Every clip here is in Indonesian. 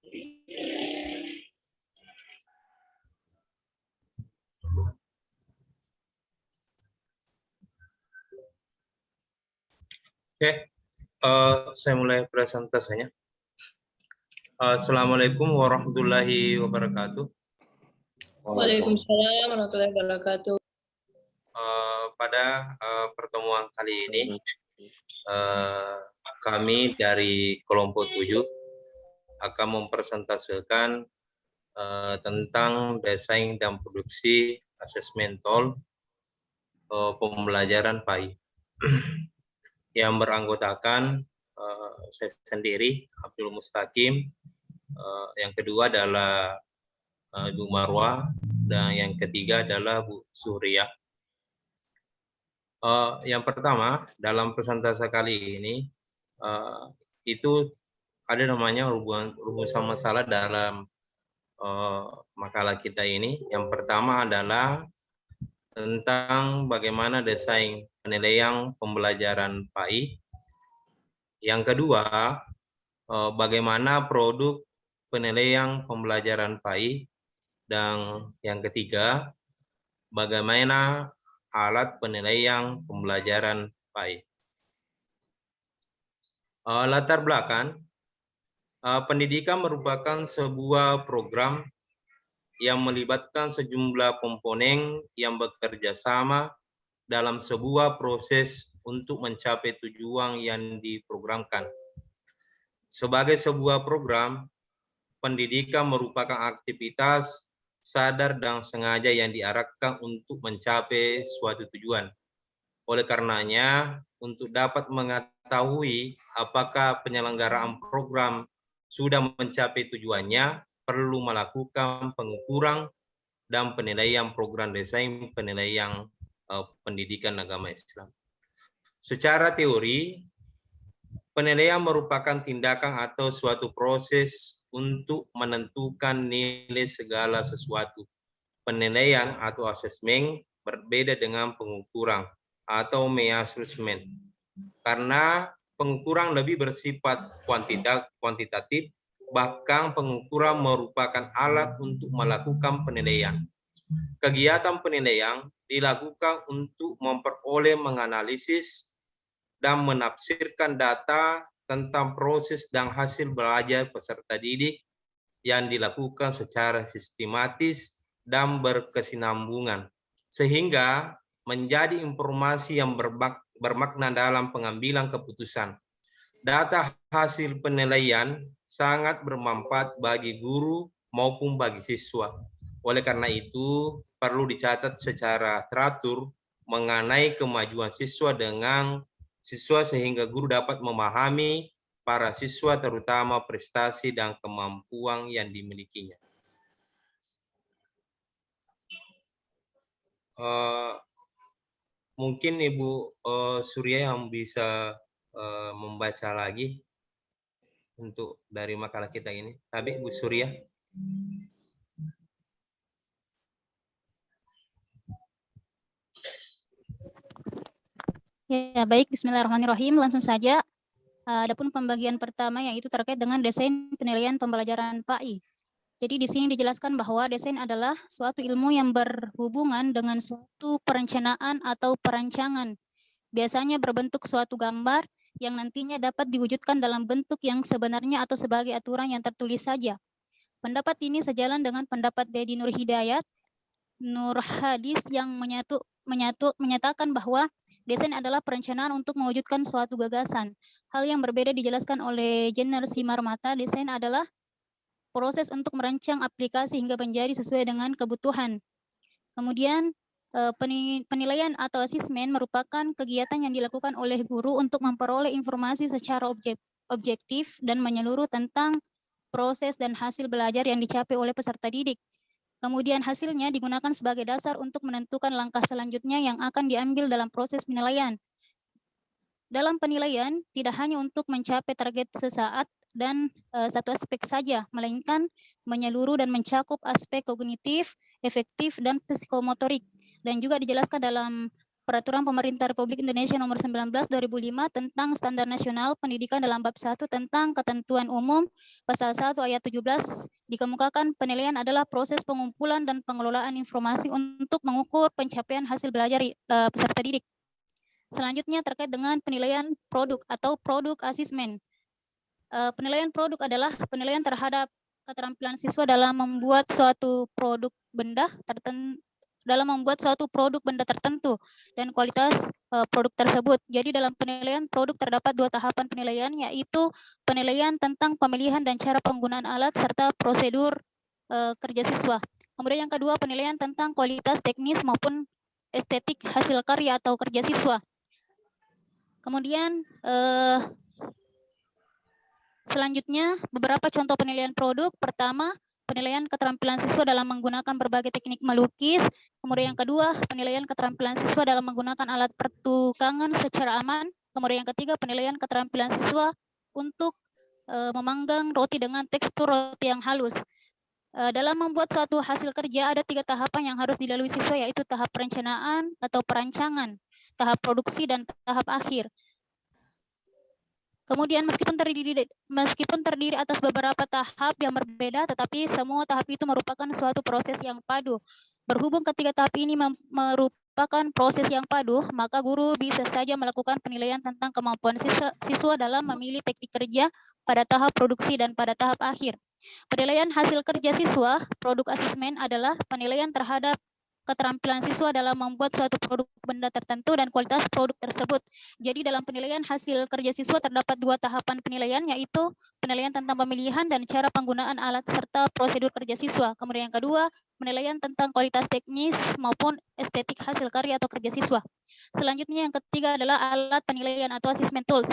Oke, saya mulai presentasinya. Assalamualaikum warahmatullahi wabarakatuh. Waalaikumsalam warahmatullahi wabarakatuh. Pada pertemuan kali ini, kami dari kelompok 7 akan mempresentasikan tentang desain dan produksi asesmen TOL pembelajaran PAI yang beranggotakan saya sendiri, Abdul Mustaqim, yang kedua adalah Bu Marwa, dan yang ketiga adalah Bu Surya. Yang pertama, dalam presentasi kali ini, itu ada namanya rumusan masalah dalam makalah kita ini. Yang pertama adalah tentang bagaimana desain penilaian pembelajaran PAI. Yang kedua, bagaimana produk penilaian pembelajaran PAI. Dan yang ketiga, bagaimana alat penilaian pembelajaran PAI. Latar belakang, pendidikan merupakan sebuah program yang melibatkan sejumlah komponen yang bekerja sama dalam sebuah proses untuk mencapai tujuan yang diprogramkan. Sebagai sebuah program, pendidikan merupakan aktivitas sadar dan sengaja yang diarahkan untuk mencapai suatu tujuan. Oleh karenanya, untuk dapat mengetahui apakah penyelenggaraan program sudah mencapai tujuannya, perlu melakukan pengukuran dan penilaian program desain penilaian pendidikan agama Islam. Secara teori, penilaian merupakan tindakan atau suatu proses untuk menentukan nilai segala sesuatu. Penilaian atau asesmen berbeda dengan pengukuran atau measurement, karena pengukuran lebih bersifat kuantitatif, bahkan pengukuran merupakan alat untuk melakukan penilaian. Kegiatan penilaian dilakukan untuk memperoleh, menganalisis, dan menafsirkan data tentang proses dan hasil belajar peserta didik yang dilakukan secara sistematis dan berkesinambungan, sehingga menjadi informasi yang bermakna dalam pengambilan keputusan. Data hasil penilaian sangat bermanfaat bagi guru maupun bagi siswa. Oleh karena itu, perlu dicatat secara teratur mengenai kemajuan siswa sehingga guru dapat memahami para siswa, terutama prestasi dan kemampuan yang dimilikinya. Mungkin Ibu Surya yang bisa membaca lagi untuk dari makalah kita ini. Tapi Bu Surya. Ya, baik. Bismillahirrahmanirrahim. Langsung saja. Adapun pembagian pertama yaitu terkait dengan desain penilaian pembelajaran PAI. Jadi di sini dijelaskan bahwa desain adalah suatu ilmu yang berhubungan dengan suatu perencanaan atau perancangan. Biasanya berbentuk suatu gambar yang nantinya dapat diwujudkan dalam bentuk yang sebenarnya atau sebagai aturan yang tertulis saja. Pendapat ini sejalan dengan pendapat Dedi Nur Hidayat, Nur Hadis yang menyatakan bahwa desain adalah perencanaan untuk mewujudkan suatu gagasan. Hal yang berbeda dijelaskan oleh Jenner Simarmata, desain adalah proses untuk merancang aplikasi hingga menjadi sesuai dengan kebutuhan. Kemudian penilaian atau asesmen merupakan kegiatan yang dilakukan oleh guru untuk memperoleh informasi secara objektif dan menyeluruh tentang proses dan hasil belajar yang dicapai oleh peserta didik. Kemudian hasilnya digunakan sebagai dasar untuk menentukan langkah selanjutnya yang akan diambil dalam proses penilaian. Dalam penilaian, tidak hanya untuk mencapai target sesaat dan satu aspek saja, melainkan menyeluruh dan mencakup aspek kognitif, efektif, dan psikomotorik. Dan juga dijelaskan dalam Peraturan Pemerintah Republik Indonesia Nomor 19 2005 tentang Standar Nasional Pendidikan dalam bab 1 tentang ketentuan umum pasal 1 ayat 17 dikemukakan penilaian adalah proses pengumpulan dan pengelolaan informasi untuk mengukur pencapaian hasil belajar peserta didik. Selanjutnya terkait dengan penilaian produk atau produk assessment. Penilaian produk adalah penilaian terhadap keterampilan siswa dalam membuat suatu produk benda tertentu dan kualitas produk tersebut. Jadi dalam penilaian produk terdapat 2 tahapan penilaian, yaitu penilaian tentang pemilihan dan cara penggunaan alat serta prosedur kerja siswa. Kemudian yang kedua, penilaian tentang kualitas teknis maupun estetik hasil karya atau kerja siswa. Kemudian selanjutnya beberapa contoh penilaian produk. Pertama, penilaian keterampilan siswa dalam menggunakan berbagai teknik melukis. Kemudian yang kedua, penilaian keterampilan siswa dalam menggunakan alat pertukangan secara aman. Kemudian yang ketiga, penilaian keterampilan siswa untuk memanggang roti dengan tekstur roti yang halus. Dalam membuat suatu hasil kerja ada 3 tahapan yang harus dilalui siswa, yaitu tahap perencanaan atau perancangan, tahap produksi, dan tahap akhir. Kemudian meskipun terdiri atas beberapa tahap yang berbeda, tetapi semua tahap itu merupakan suatu proses yang padu. Berhubung ketiga tahap ini merupakan proses yang padu, maka guru bisa saja melakukan penilaian tentang kemampuan siswa dalam memilih teknik kerja pada tahap produksi dan pada tahap akhir. Penilaian hasil kerja siswa, produk asesmen, adalah penilaian terhadap keterampilan siswa dalam membuat suatu produk benda tertentu dan kualitas produk tersebut. Jadi dalam penilaian hasil kerja siswa terdapat 2 tahapan penilaian, yaitu penilaian tentang pemilihan dan cara penggunaan alat serta prosedur kerja siswa. Kemudian yang kedua, penilaian tentang kualitas teknis maupun estetik hasil karya atau kerja siswa. Selanjutnya yang ketiga adalah alat penilaian atau assessment tools.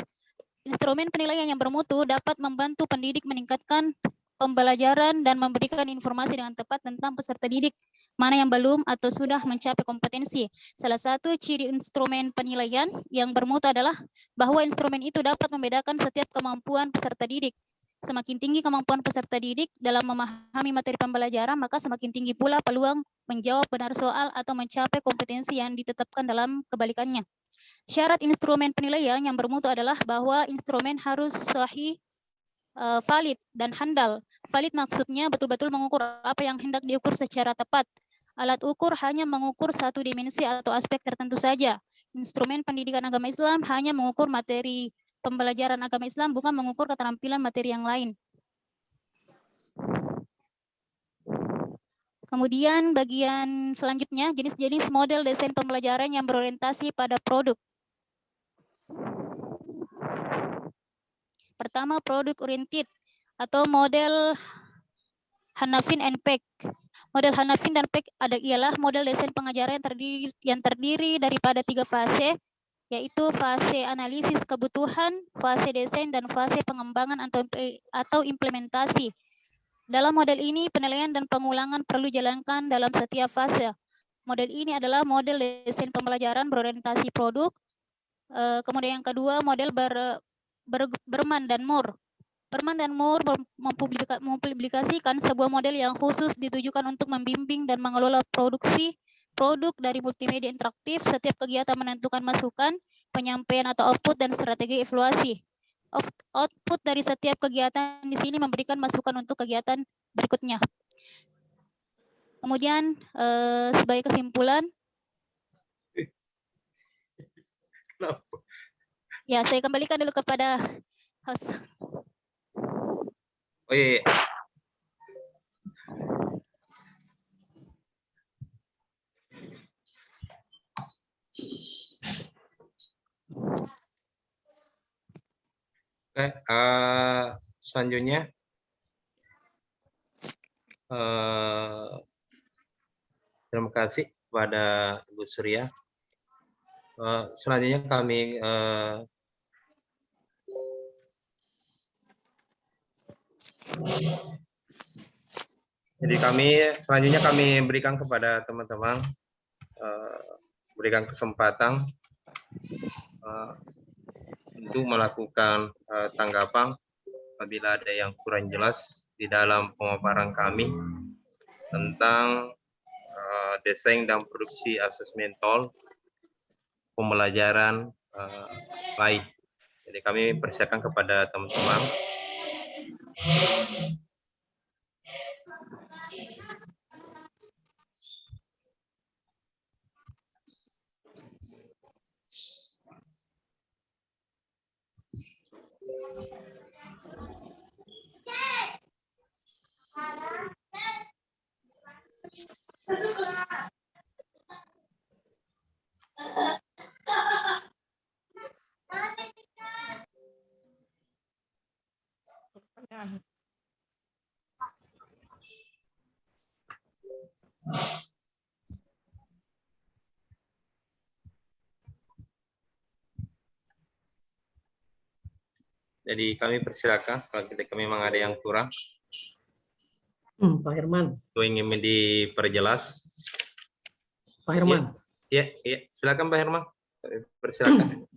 Instrumen penilaian yang bermutu dapat membantu pendidik meningkatkan pembelajaran dan memberikan informasi dengan tepat tentang peserta didik mana yang belum atau sudah mencapai kompetensi. Salah satu ciri instrumen penilaian yang bermutu adalah bahwa instrumen itu dapat membedakan setiap kemampuan peserta didik. Semakin tinggi kemampuan peserta didik dalam memahami materi pembelajaran, maka semakin tinggi pula peluang menjawab benar soal atau mencapai kompetensi yang ditetapkan dalam kebalikannya. Syarat instrumen penilaian yang bermutu adalah bahwa instrumen harus sahih, valid, dan handal. Valid maksudnya betul-betul mengukur apa yang hendak diukur secara tepat. Alat ukur hanya mengukur satu dimensi atau aspek tertentu saja. Instrumen pendidikan agama Islam hanya mengukur materi pembelajaran agama Islam, bukan mengukur keterampilan materi yang lain. Kemudian bagian selanjutnya, jenis-jenis model desain pembelajaran yang berorientasi pada produk. Pertama, produk oriented atau model Hanafin and Peck. Model Hanafin dan Peck ialah model desain pengajaran yang terdiri daripada 3 fase, yaitu fase analisis kebutuhan, fase desain, dan fase pengembangan atau implementasi. Dalam model ini, penilaian dan pengulangan perlu dijalankan dalam setiap fase. Model ini adalah model desain pembelajaran berorientasi produk. Kemudian yang kedua, model Berman dan Moore. Berman dan Moore mempublikasikan sebuah model yang khusus ditujukan untuk membimbing dan mengelola produksi produk dari multimedia interaktif. Setiap kegiatan menentukan masukan, penyampaian atau output, dan strategi evaluasi. Output dari setiap kegiatan di sini memberikan masukan untuk kegiatan berikutnya. Kemudian sebagai kesimpulan, ya saya kembalikan dulu kepada host. Oh iya. Oke, selanjutnya terima kasih kepada Ibu Surya. Selanjutnya kami selanjutnya kami berikan kepada teman-teman berikan kesempatan untuk melakukan tanggapan apabila ada yang kurang jelas di dalam pemaparan kami tentang desain dan produksi asesmen tool pembelajaran lain. Jadi kami persilakan kepada teman-teman. Jadi kami persilakan kalau kami memang ada yang kurang. Pak Herman. Itu ingin diperjelas. Pak Herman. Iya, silakan Pak Herman. Persilakan.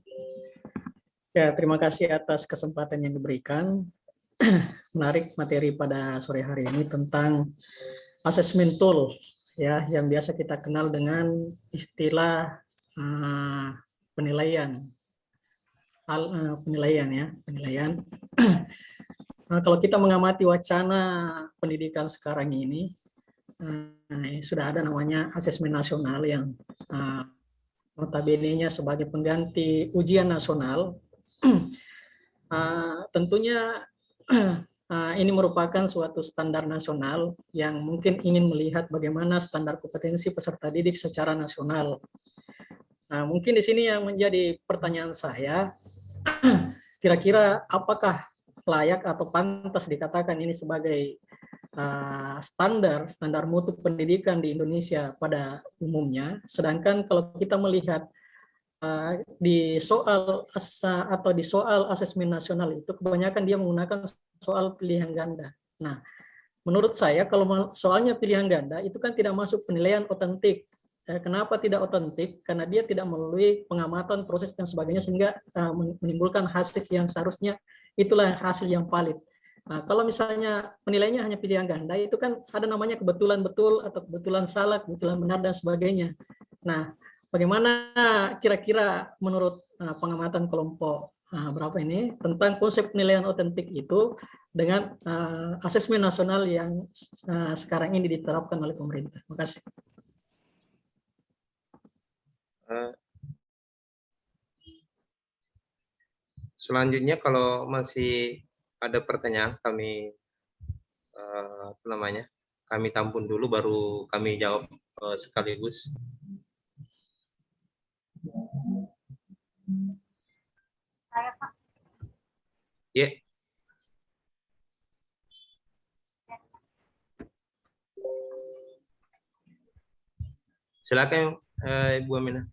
Ya, terima kasih atas kesempatan yang diberikan. Menarik materi pada sore hari ini tentang assessment tool, ya, yang biasa kita kenal dengan istilah penilaian. Penilaian. Nah, kalau kita mengamati wacana pendidikan sekarang ini, sudah ada namanya asesmen nasional yang notabene-nya sebagai pengganti ujian nasional. Tentunya ini merupakan suatu standar nasional yang mungkin ingin melihat bagaimana standar kompetensi peserta didik secara nasional. Nah, mungkin di sini yang menjadi pertanyaan saya, kira-kira apakah layak atau pantas dikatakan ini sebagai standar mutu pendidikan di Indonesia pada umumnya, sedangkan kalau kita melihat di soal asesmen nasional itu kebanyakan dia menggunakan soal pilihan ganda. Nah, menurut saya kalau soalnya pilihan ganda itu kan tidak masuk penilaian otentik. Kenapa tidak otentik? Karena dia tidak melalui pengamatan proses dan sebagainya sehingga menimbulkan hasil yang seharusnya itulah hasil yang valid. Nah, kalau misalnya penilaiannya hanya pilihan ganda itu kan ada namanya kebetulan betul atau kebetulan salah, kebetulan benar dan sebagainya. Nah, bagaimana kira-kira menurut pengamatan kelompok berapa ini tentang konsep penilaian otentik itu dengan asesmen nasional yang sekarang ini diterapkan oleh pemerintah? Terima kasih. Selanjutnya kalau masih ada pertanyaan kami kami tampung dulu baru kami jawab sekaligus. Saya Pak. Ya. Silakan Ibu Aminah.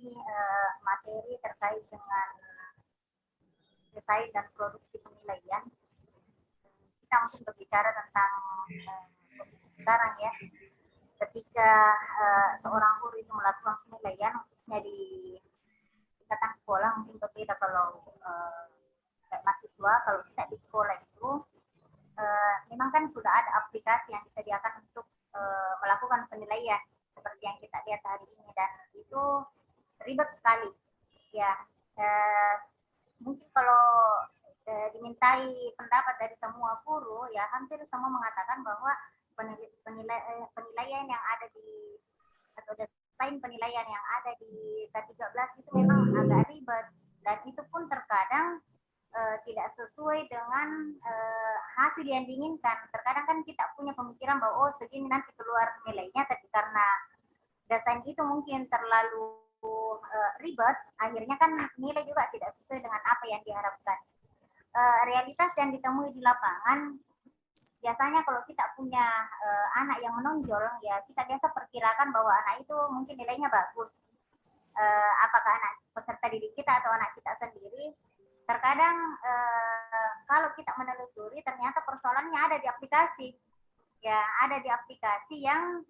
Ini materi terkait dengan desain dan produksi penilaian. Kita mungkin berbicara tentang kondisi sekarang ya, ketika seorang guru itu melakukan penilaian khususnya di tingkatan sekolah, mungkin berbeda kalau mahasiswa. Kalau kita di sekolah itu memang kan sudah ada aplikasi yang disediakan untuk melakukan penilaian seperti yang kita lihat hari ini, dan itu ribet sekali ya. Mungkin kalau dimintai pendapat dari semua guru ya, hampir semua mengatakan bahwa penilaian yang ada di atau desain penilaian yang ada di K13 itu memang agak ribet, dan itu pun terkadang tidak sesuai dengan hasil yang diinginkan. Terkadang kan kita punya pemikiran bahwa oh segini nanti keluar nilainya, tapi karena desain itu mungkin terlalu ribet, akhirnya kan nilai juga tidak sesuai dengan apa yang diharapkan. Realitas yang ditemui di lapangan, biasanya kalau kita punya anak yang menonjol, ya kita biasa perkirakan bahwa anak itu mungkin nilainya bagus. Apakah anak peserta didik kita atau anak kita sendiri? Terkadang kalau kita menelusuri, ternyata persoalannya ada di aplikasi. Ya, ada di aplikasi yang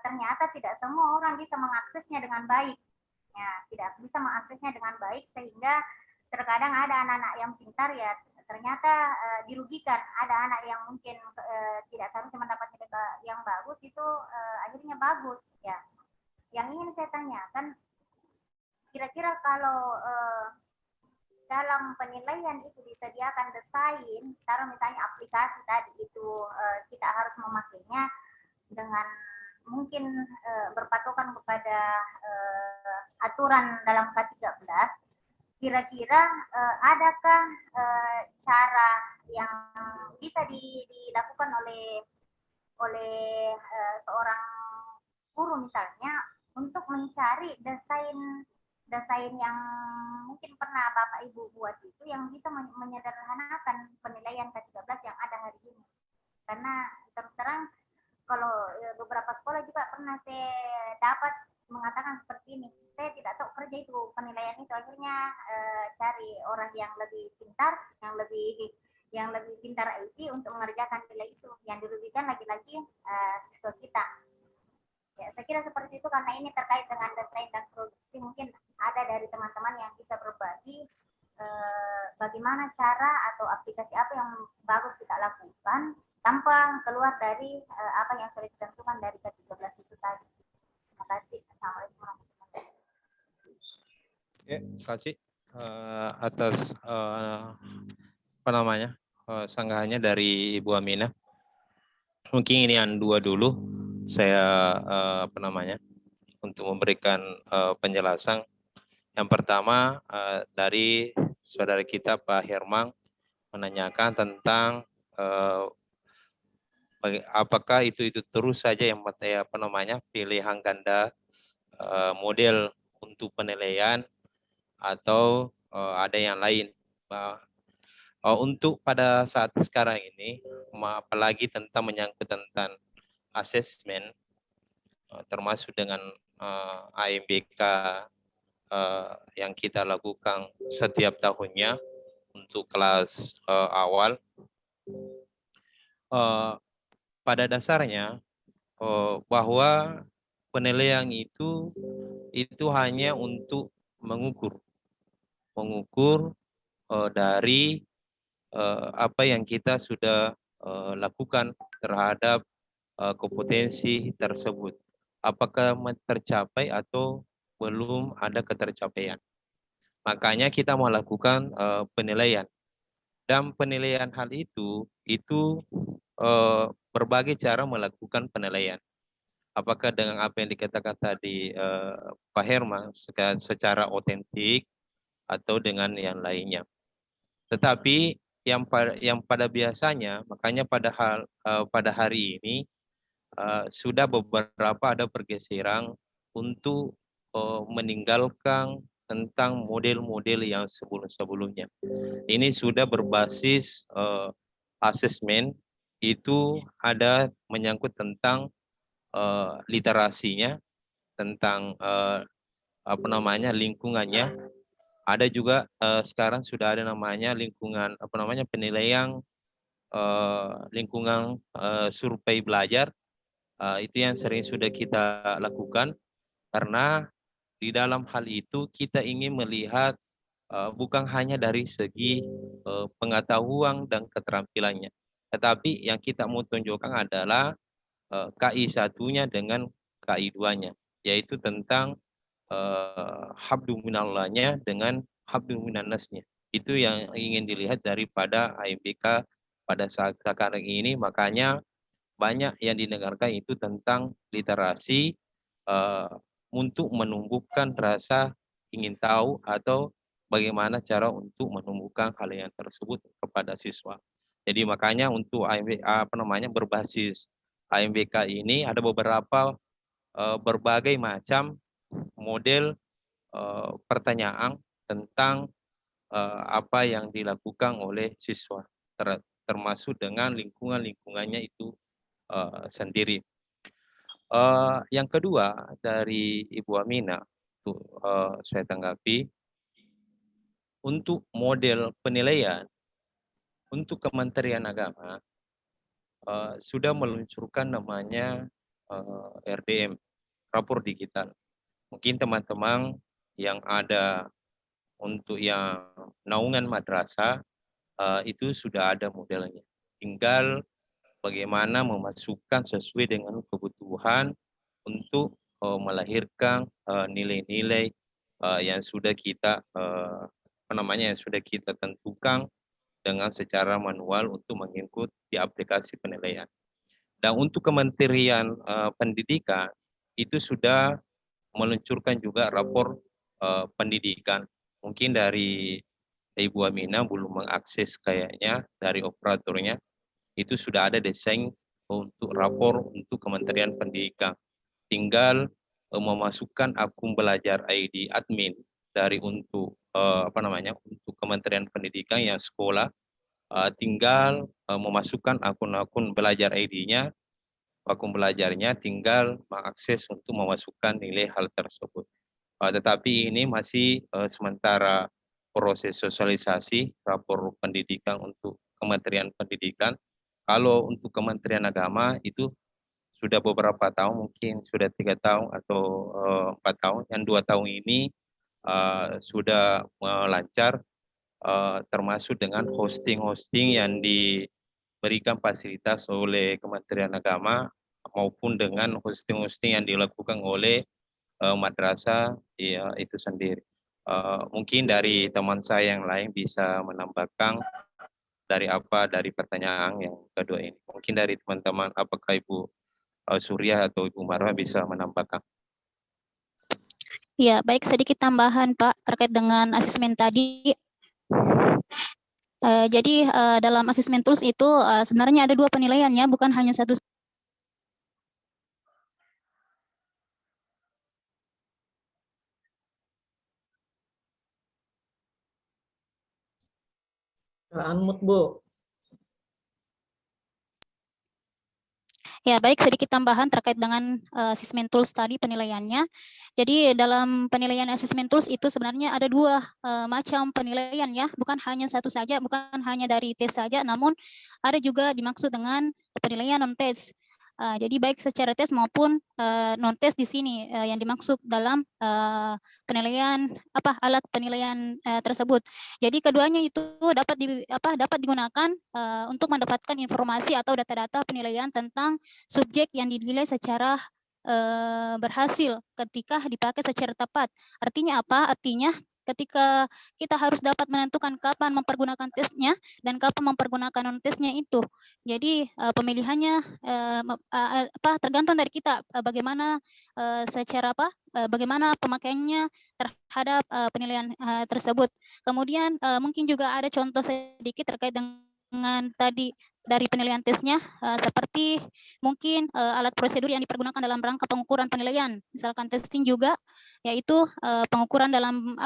ternyata tidak semua orang bisa mengaksesnya dengan baik. Ya, tidak bisa mengaksesnya dengan baik, sehingga terkadang ada anak-anak yang pintar ya, ternyata dirugikan. Ada anak yang mungkin tidak seharusnya mendapat nilai yang bagus itu akhirnya bagus ya. Yang ingin saya tanyakan, kira-kira kalau dalam penilaian itu disediakan desain, taruh misalnya aplikasi tadi itu kita harus memakainya dengan mungkin berpatokan kepada aturan dalam K13, kira-kira adakah cara yang bisa dilakukan oleh seorang guru misalnya untuk mencari desain yang mungkin pernah Bapak Ibu buat itu yang bisa menyederhanakan penilaian K13 yang ada hari ini. Karena terus terang kalau beberapa sekolah juga pernah saya dapat mengatakan seperti ini, saya tidak tahu kerja itu penilaian itu, akhirnya cari orang yang lebih pintar, yang lebih pintar IT untuk mengerjakan nilai itu, yang dirugikan lagi-lagi siswa kita. Ya, saya kira seperti itu karena ini terkait dengan desain dan produksi, mungkin ada dari teman-teman yang bisa berbagi bagaimana cara atau aplikasi apa yang bagus kita lakukan tanpa keluar dari apa yang sudah ditentukan dari K13 itu tadi. Terima kasih. Assalamualaikum warahmatullahi wabarakatuh. Ya, terima kasih atas sanggahannya dari Ibu Aminah. Mungkin ini yang dua dulu saya untuk memberikan penjelasan. Yang pertama dari saudara kita Pak Hermang menanyakan tentang apakah itu terus saja yang pilihan ganda model untuk penilaian atau ada yang lain. Untuk pada saat sekarang ini, apalagi menyangkut tentang asesmen, termasuk dengan AMBK yang kita lakukan setiap tahunnya untuk kelas awal, pada dasarnya bahwa penilaian itu hanya untuk mengukur dari apa yang kita sudah lakukan terhadap kompetensi tersebut, apakah tercapai atau belum ada ketercapaian. Makanya kita melakukan penilaian, dan penilaian hal itu berbagai cara melakukan penilaian. Apakah dengan apa yang dikatakan tadi Pak Herman secara otentik atau dengan yang lainnya. Tetapi yang pada biasanya, makanya pada hari ini sudah beberapa ada pergeseran untuk meninggalkan tentang model-model yang sebelum-sebelumnya. Ini sudah berbasis asesmen, itu ada menyangkut tentang literasinya, tentang lingkungannya. Ada juga sekarang sudah ada namanya penilaian lingkungan survei belajar. Itu yang sering sudah kita lakukan, karena di dalam hal itu kita ingin melihat bukan hanya dari segi pengetahuan dan keterampilannya, tetapi yang kita mau tunjukkan adalah KI satunya dengan KI 2-nya, yaitu tentang habdu minallahnya dengan habdu minannasnya. Itu yang ingin dilihat daripada AMBK pada saat sekarang ini. Makanya banyak yang didengarkan itu tentang literasi untuk menumbuhkan rasa ingin tahu atau bagaimana cara untuk menumbuhkan hal yang tersebut kepada siswa. Jadi makanya untuk berbasis AMBK ini ada beberapa berbagai macam model pertanyaan tentang apa yang dilakukan oleh siswa, termasuk dengan lingkungannya itu sendiri. Yang kedua dari Ibu Aminah, saya tanggapi, untuk model penilaian untuk Kementerian Agama sudah meluncurkan namanya RDM, rapor digital. Mungkin teman-teman yang ada untuk yang naungan madrasah itu sudah ada modelnya. Tinggal bagaimana memasukkan sesuai dengan kebutuhan untuk melahirkan nilai-nilai yang sudah kita yang sudah kita tentukan dengan secara manual untuk mengikut di aplikasi penilaian. Dan untuk Kementerian Pendidikan itu sudah meluncurkan juga rapor pendidikan. Mungkin dari Ibu Aminah belum mengakses kayaknya dari operatornya, itu sudah ada desain untuk rapor untuk Kementerian Pendidikan. Tinggal memasukkan akun belajar ID admin dari untuk untuk Kementerian Pendidikan yang sekolah, tinggal memasukkan akun-akun belajar ID-nya, akun belajarnya, tinggal mengakses untuk memasukkan nilai hal tersebut. Tetapi ini masih sementara proses sosialisasi rapor pendidikan untuk Kementerian Pendidikan. Kalau untuk Kementerian Agama itu sudah beberapa tahun, mungkin sudah 3 tahun atau 4 tahun. Yang 2 tahun ini sudah lancar, termasuk dengan hosting-hosting yang diberikan fasilitas oleh Kementerian Agama maupun dengan hosting-hosting yang dilakukan oleh madrasah ya, itu sendiri. Mungkin dari teman saya yang lain bisa menambahkan dari pertanyaan yang kedua ini. Mungkin dari teman-teman, apakah Ibu Surya atau Ibu Marwah bisa menambahkan? Ya, baik, sedikit tambahan Pak terkait dengan asesmen tadi. Jadi dalam asesmen tools itu sebenarnya ada 2 penilaiannya, bukan hanya satu. Unmute, Bu. Ya, baik, sedikit tambahan terkait dengan asesmen tools tadi penilaiannya. Jadi dalam penilaian asesmen tools itu sebenarnya ada 2 macam penilaian ya, bukan hanya satu saja, bukan hanya dari tes saja, namun ada juga dimaksud dengan penilaian non-tes. Jadi baik secara tes maupun non-tes di sini yang dimaksud dalam penilaian alat penilaian tersebut. Jadi keduanya itu dapat digunakan untuk mendapatkan informasi atau data-data penilaian tentang subjek yang dinilai secara berhasil ketika dipakai secara tepat. Artinya apa? Artinya ketika kita harus dapat menentukan kapan mempergunakan tesnya dan kapan mempergunakan non-tesnya itu. Jadi pemilihannya tergantung dari kita bagaimana bagaimana pemakaiannya terhadap penilaian tersebut. Kemudian mungkin juga ada contoh sedikit terkait dengan tadi dari penilaian tesnya, seperti mungkin alat prosedur yang dipergunakan dalam rangka pengukuran penilaian, misalkan testing juga, yaitu pengukuran dalam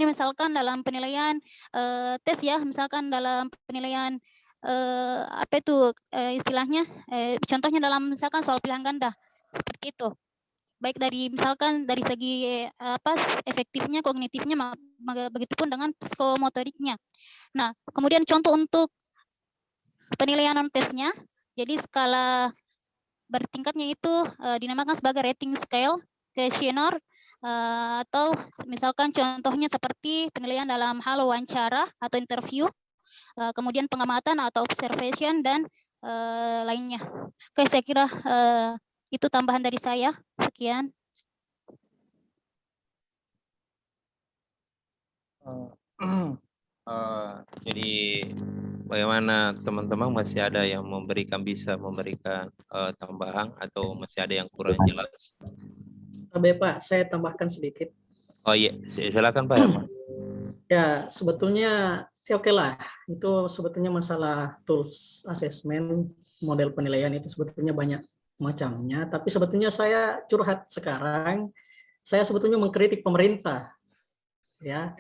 misalkan dalam penilaian tes ya, misalkan dalam penilaian istilahnya contohnya dalam misalkan soal pilihan ganda seperti itu, baik dari misalkan dari segi efektifnya, kognitifnya, begitupun dengan psikomotoriknya. Nah, kemudian contoh untuk penilaian non tesnya, jadi skala bertingkatnya itu dinamakan sebagai rating scale, questionnaire, atau misalkan contohnya seperti penilaian dalam hal wawancara atau interview, kemudian pengamatan atau observation, dan lainnya. Oke, saya kira itu tambahan dari saya. Sekian. Jadi bagaimana teman-teman, masih ada yang bisa memberikan tambahan atau masih ada yang kurang jelas? Pak, saya tambahkan sedikit. Oh iya, silakan Pak Herman. Ya, sebetulnya oke lah. Itu sebetulnya masalah tools assessment, model penilaian itu sebetulnya banyak macamnya. Tapi sebetulnya saya curhat sekarang, saya sebetulnya mengkritik pemerintah. Ya,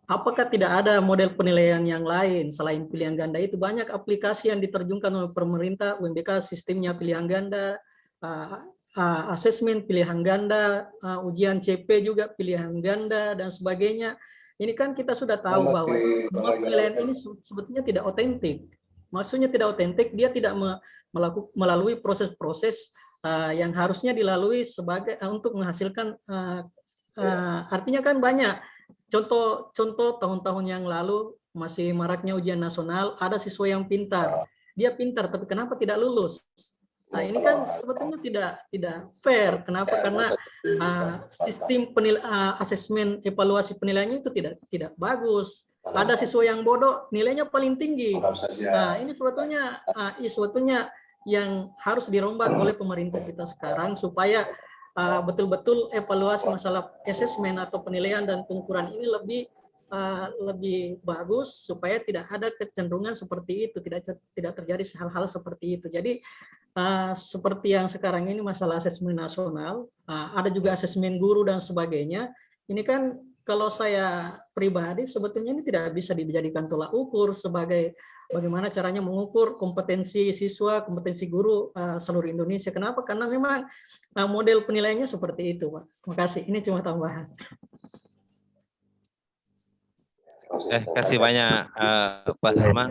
apakah tidak ada model penilaian yang lain selain pilihan ganda itu? Banyak aplikasi yang diterjunkan oleh pemerintah, UMBK sistemnya pilihan ganda, asesmen pilihan ganda, ujian CP juga pilihan ganda, dan sebagainya. Ini kan kita sudah tahu bahwa penilaian ini sebetulnya tidak otentik. Maksudnya tidak otentik, dia tidak melalui proses-proses yang harusnya dilalui sebagai untuk menghasilkan. Artinya kan banyak contoh tahun-tahun yang lalu masih maraknya ujian nasional, ada siswa yang pintar. Dia pintar, tapi kenapa tidak lulus? Nah, ini kan sebetulnya tidak fair. Kenapa? Karena sistem asesmen evaluasi penilaiannya itu tidak bagus. Ada siswa yang bodoh, nilainya paling tinggi. Nah, ini sebetulnya yang harus dirombak oleh pemerintah kita sekarang supaya betul-betul evaluasi masalah asesmen atau penilaian dan pengukuran ini lebih bagus supaya tidak ada kecenderungan seperti itu, tidak terjadi hal-hal seperti itu. Jadi seperti yang sekarang ini masalah asesmen nasional, ada juga asesmen guru dan sebagainya. Ini kan kalau saya pribadi sebetulnya ini tidak bisa dijadikan tolak ukur sebagai bagaimana caranya mengukur kompetensi siswa, kompetensi guru seluruh Indonesia. Kenapa? Karena memang model penilaiannya seperti itu, Pak. Terima kasih. Ini cuma tambahan. Kasih banyak Pak Salman.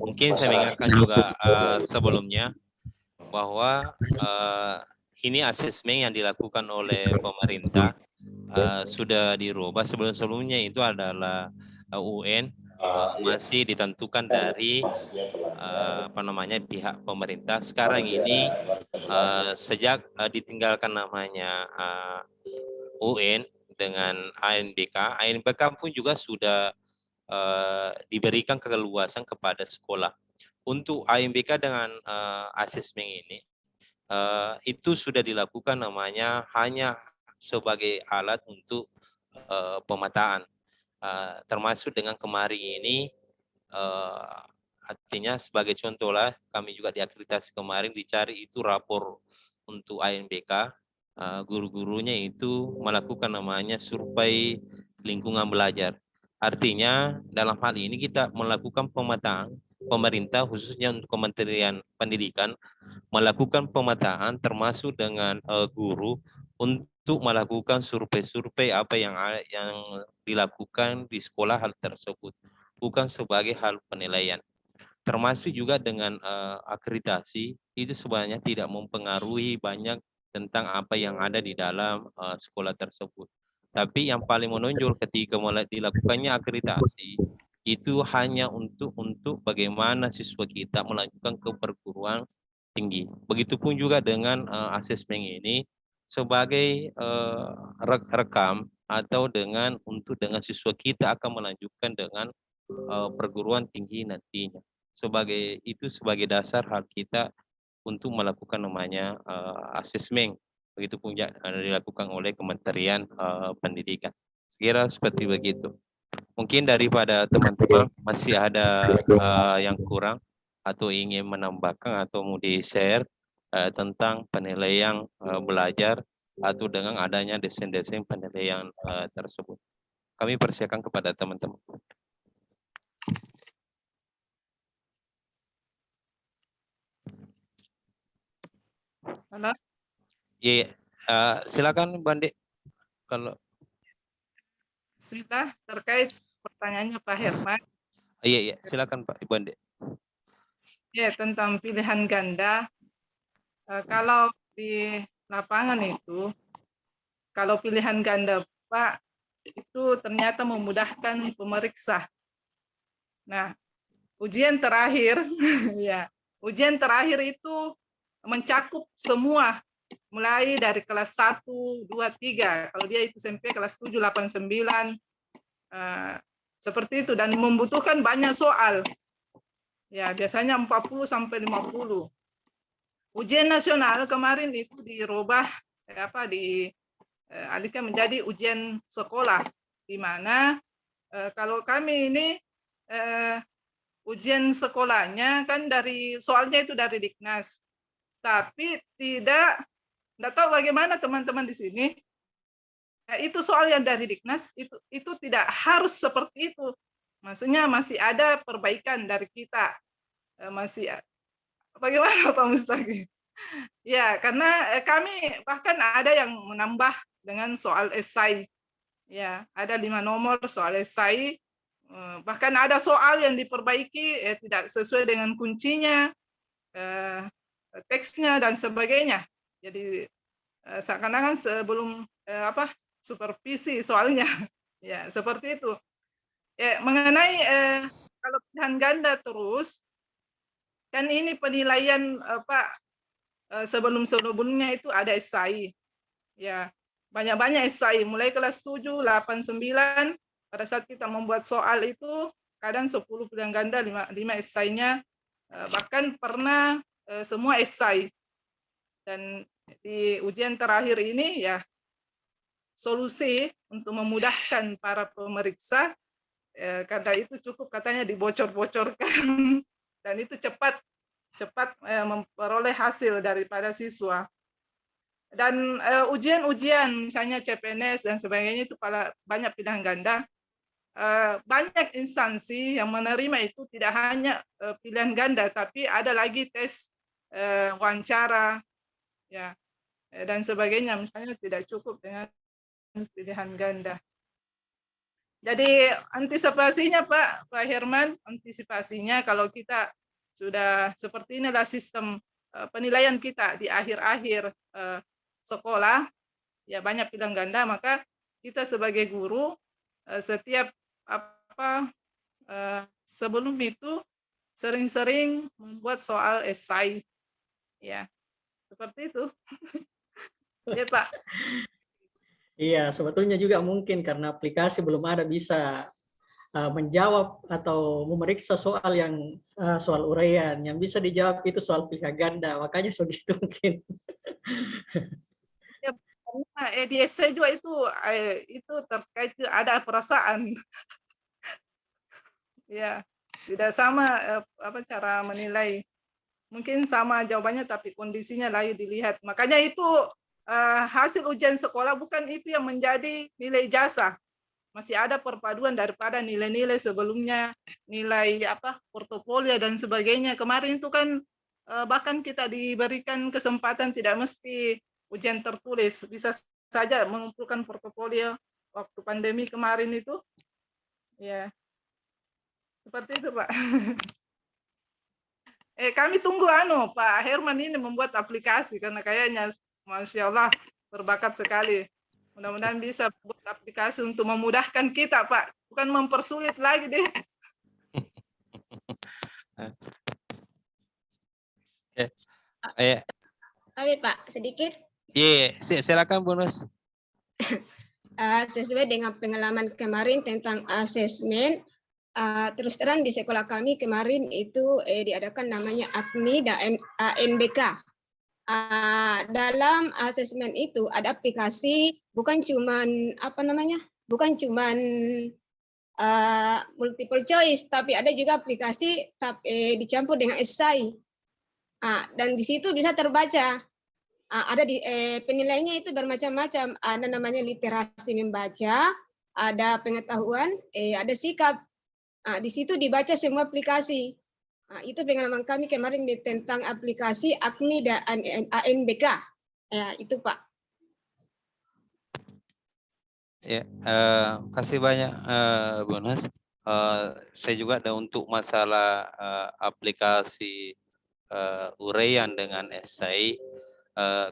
Mungkin saya mengingatkan juga sebelumnya bahwa ini asesmen yang dilakukan oleh pemerintah sudah dirubah. Sebelum-sebelumnya itu adalah UN, masih ditentukan dari pihak pemerintah. Sekarang ini sejak ditinggalkan namanya UN dengan ANBK pun juga sudah diberikan keleluasan kepada sekolah. Untuk ANBK dengan asesmen ini itu sudah dilakukan namanya hanya sebagai alat untuk pemetaan, termasuk dengan kemarin ini artinya sebagai contoh lah, kami juga diakreditasi kemarin dicari itu rapor untuk ANBK, guru-gurunya itu melakukan namanya survei lingkungan belajar. Artinya dalam hal ini kita melakukan pemetaan, pemerintah khususnya untuk Kementerian Pendidikan melakukan pemetaan termasuk dengan guru untuk melakukan survei-survei apa yang dilakukan di sekolah hal tersebut, bukan sebagai hal penilaian. Termasuk juga dengan akreditasi itu sebenarnya tidak mempengaruhi banyak tentang apa yang ada di dalam sekolah tersebut. Tapi yang paling menonjol ketika mulai dilakukannya akreditasi itu hanya untuk bagaimana siswa kita melanjutkan ke perguruan tinggi. Begitupun juga dengan asesmen ini sebagai rekam atau dengan siswa kita akan melanjutkan dengan perguruan tinggi nantinya. Sebagai dasar hal kita untuk melakukan namanya asesmen. Begitupun dilakukan oleh Kementerian Pendidikan. Kira seperti begitu. Mungkin daripada teman-teman masih ada yang kurang atau ingin menambahkan atau mau di-share tentang penilaian belajar atau dengan adanya desain-desain penilaian tersebut. Kami persilakan kepada teman-teman. Halo? Iya, silakan Bande. Kalau Sudah terkait pertanyaannya Pak Herman. iya, silakan Pak Bande. Ya, tentang pilihan ganda. Kalau di lapangan itu, kalau pilihan ganda Pak, itu ternyata memudahkan pemeriksa. Nah, ujian terakhir, ya, ujian terakhir itu mencakup semua, mulai dari kelas 1, 2, 3. Kalau dia itu SMP kelas 7, 8, 9, seperti itu, dan membutuhkan banyak soal. Ya, biasanya 40 sampai 50. Ujian nasional kemarin itu dirubah dialihkan menjadi ujian sekolah, di mana kalau kami ini ujian sekolahnya kan dari soalnya itu dari Diknas, tapi tidak tahu bagaimana teman-teman di sini. Itu soal yang dari Diknas itu tidak harus seperti itu. Maksudnya masih ada perbaikan dari kita. Masih bagaimana Pak Mustaqim? Ya, karena kami bahkan ada yang menambah dengan soal esai. Ya, ada 5 nomor soal esai. Bahkan ada soal yang diperbaiki tidak sesuai dengan kuncinya, teksnya dan sebagainya. Jadi seakan-akan sebelum supervisi soalnya. Ya, seperti itu. Ya, mengenai kalau pilihan ganda terus, kan ini penilaian Pak, sebelum-sebelumnya itu ada SI. Ya, banyak-banyak SI, mulai kelas 7, 8, 9, pada saat kita membuat soal itu, kadang 10 pilihan ganda, 5 SI-nya, bahkan pernah semua SI. Dan di ujian terakhir ini ya, solusi untuk memudahkan para pemeriksa, karena itu cukup katanya dibocor-bocorkan dan itu cepat memperoleh hasil daripada siswa. Dan ujian-ujian misalnya CPNS dan sebagainya itu banyak pilihan ganda. Banyak instansi yang menerima itu tidak hanya pilihan ganda, tapi ada lagi tes wawancara ya dan sebagainya, misalnya tidak cukup dengan pilihan ganda. Jadi antisipasinya Pak Herman, antisipasinya kalau kita sudah seperti inilah sistem penilaian kita di akhir-akhir sekolah, ya banyak pilihan ganda, maka kita sebagai guru setiap sebelum itu sering-sering membuat soal esai, ya seperti itu. Ya Pak. Iya, sebetulnya juga mungkin karena aplikasi belum ada bisa menjawab atau memeriksa soal yang soal uraian, yang bisa dijawab itu soal pilihan ganda, makanya begitu mungkin. Ya, karena di essay juga itu terkait ada perasaan. Ya, tidak sama cara menilai. Mungkin sama jawabannya tapi kondisinya lain dilihat. Makanya itu hasil ujian sekolah bukan itu yang menjadi nilai jasa. Masih ada perpaduan daripada nilai-nilai sebelumnya, nilai portofolio dan sebagainya. Kemarin itu kan bahkan kita diberikan kesempatan tidak mesti ujian tertulis, bisa saja mengumpulkan portofolio waktu pandemi kemarin itu. Ya. Seperti itu, Pak. Kami tunggu Pak Herman ini membuat aplikasi karena kayaknya Masya Allah berbakat sekali. Mudah-mudahan bisa buat aplikasi untuk memudahkan kita, Pak. Bukan mempersulit lagi deh. Tapi Pak, sedikit. Iya, silakan Bonus. Sesuai dengan pengalaman kemarin tentang asesmen, terus terang di sekolah kami kemarin itu diadakan namanya AKMI dan ANBK. Dalam asesmen itu ada aplikasi, bukan cuman multiple choice, tapi ada juga aplikasi dicampur dengan esai. Dan di situ bisa terbaca. Ada penilaiannya itu bermacam-macam. Ada namanya literasi membaca, ada pengetahuan, ada sikap. Di situ dibaca semua aplikasi. Itu pengalaman kami kemarin tentang aplikasi AKMI dan ANBK. Ya, itu Pak. Ya, kasih banyak Bonus. Saya juga ada untuk masalah aplikasi uraian dengan esai.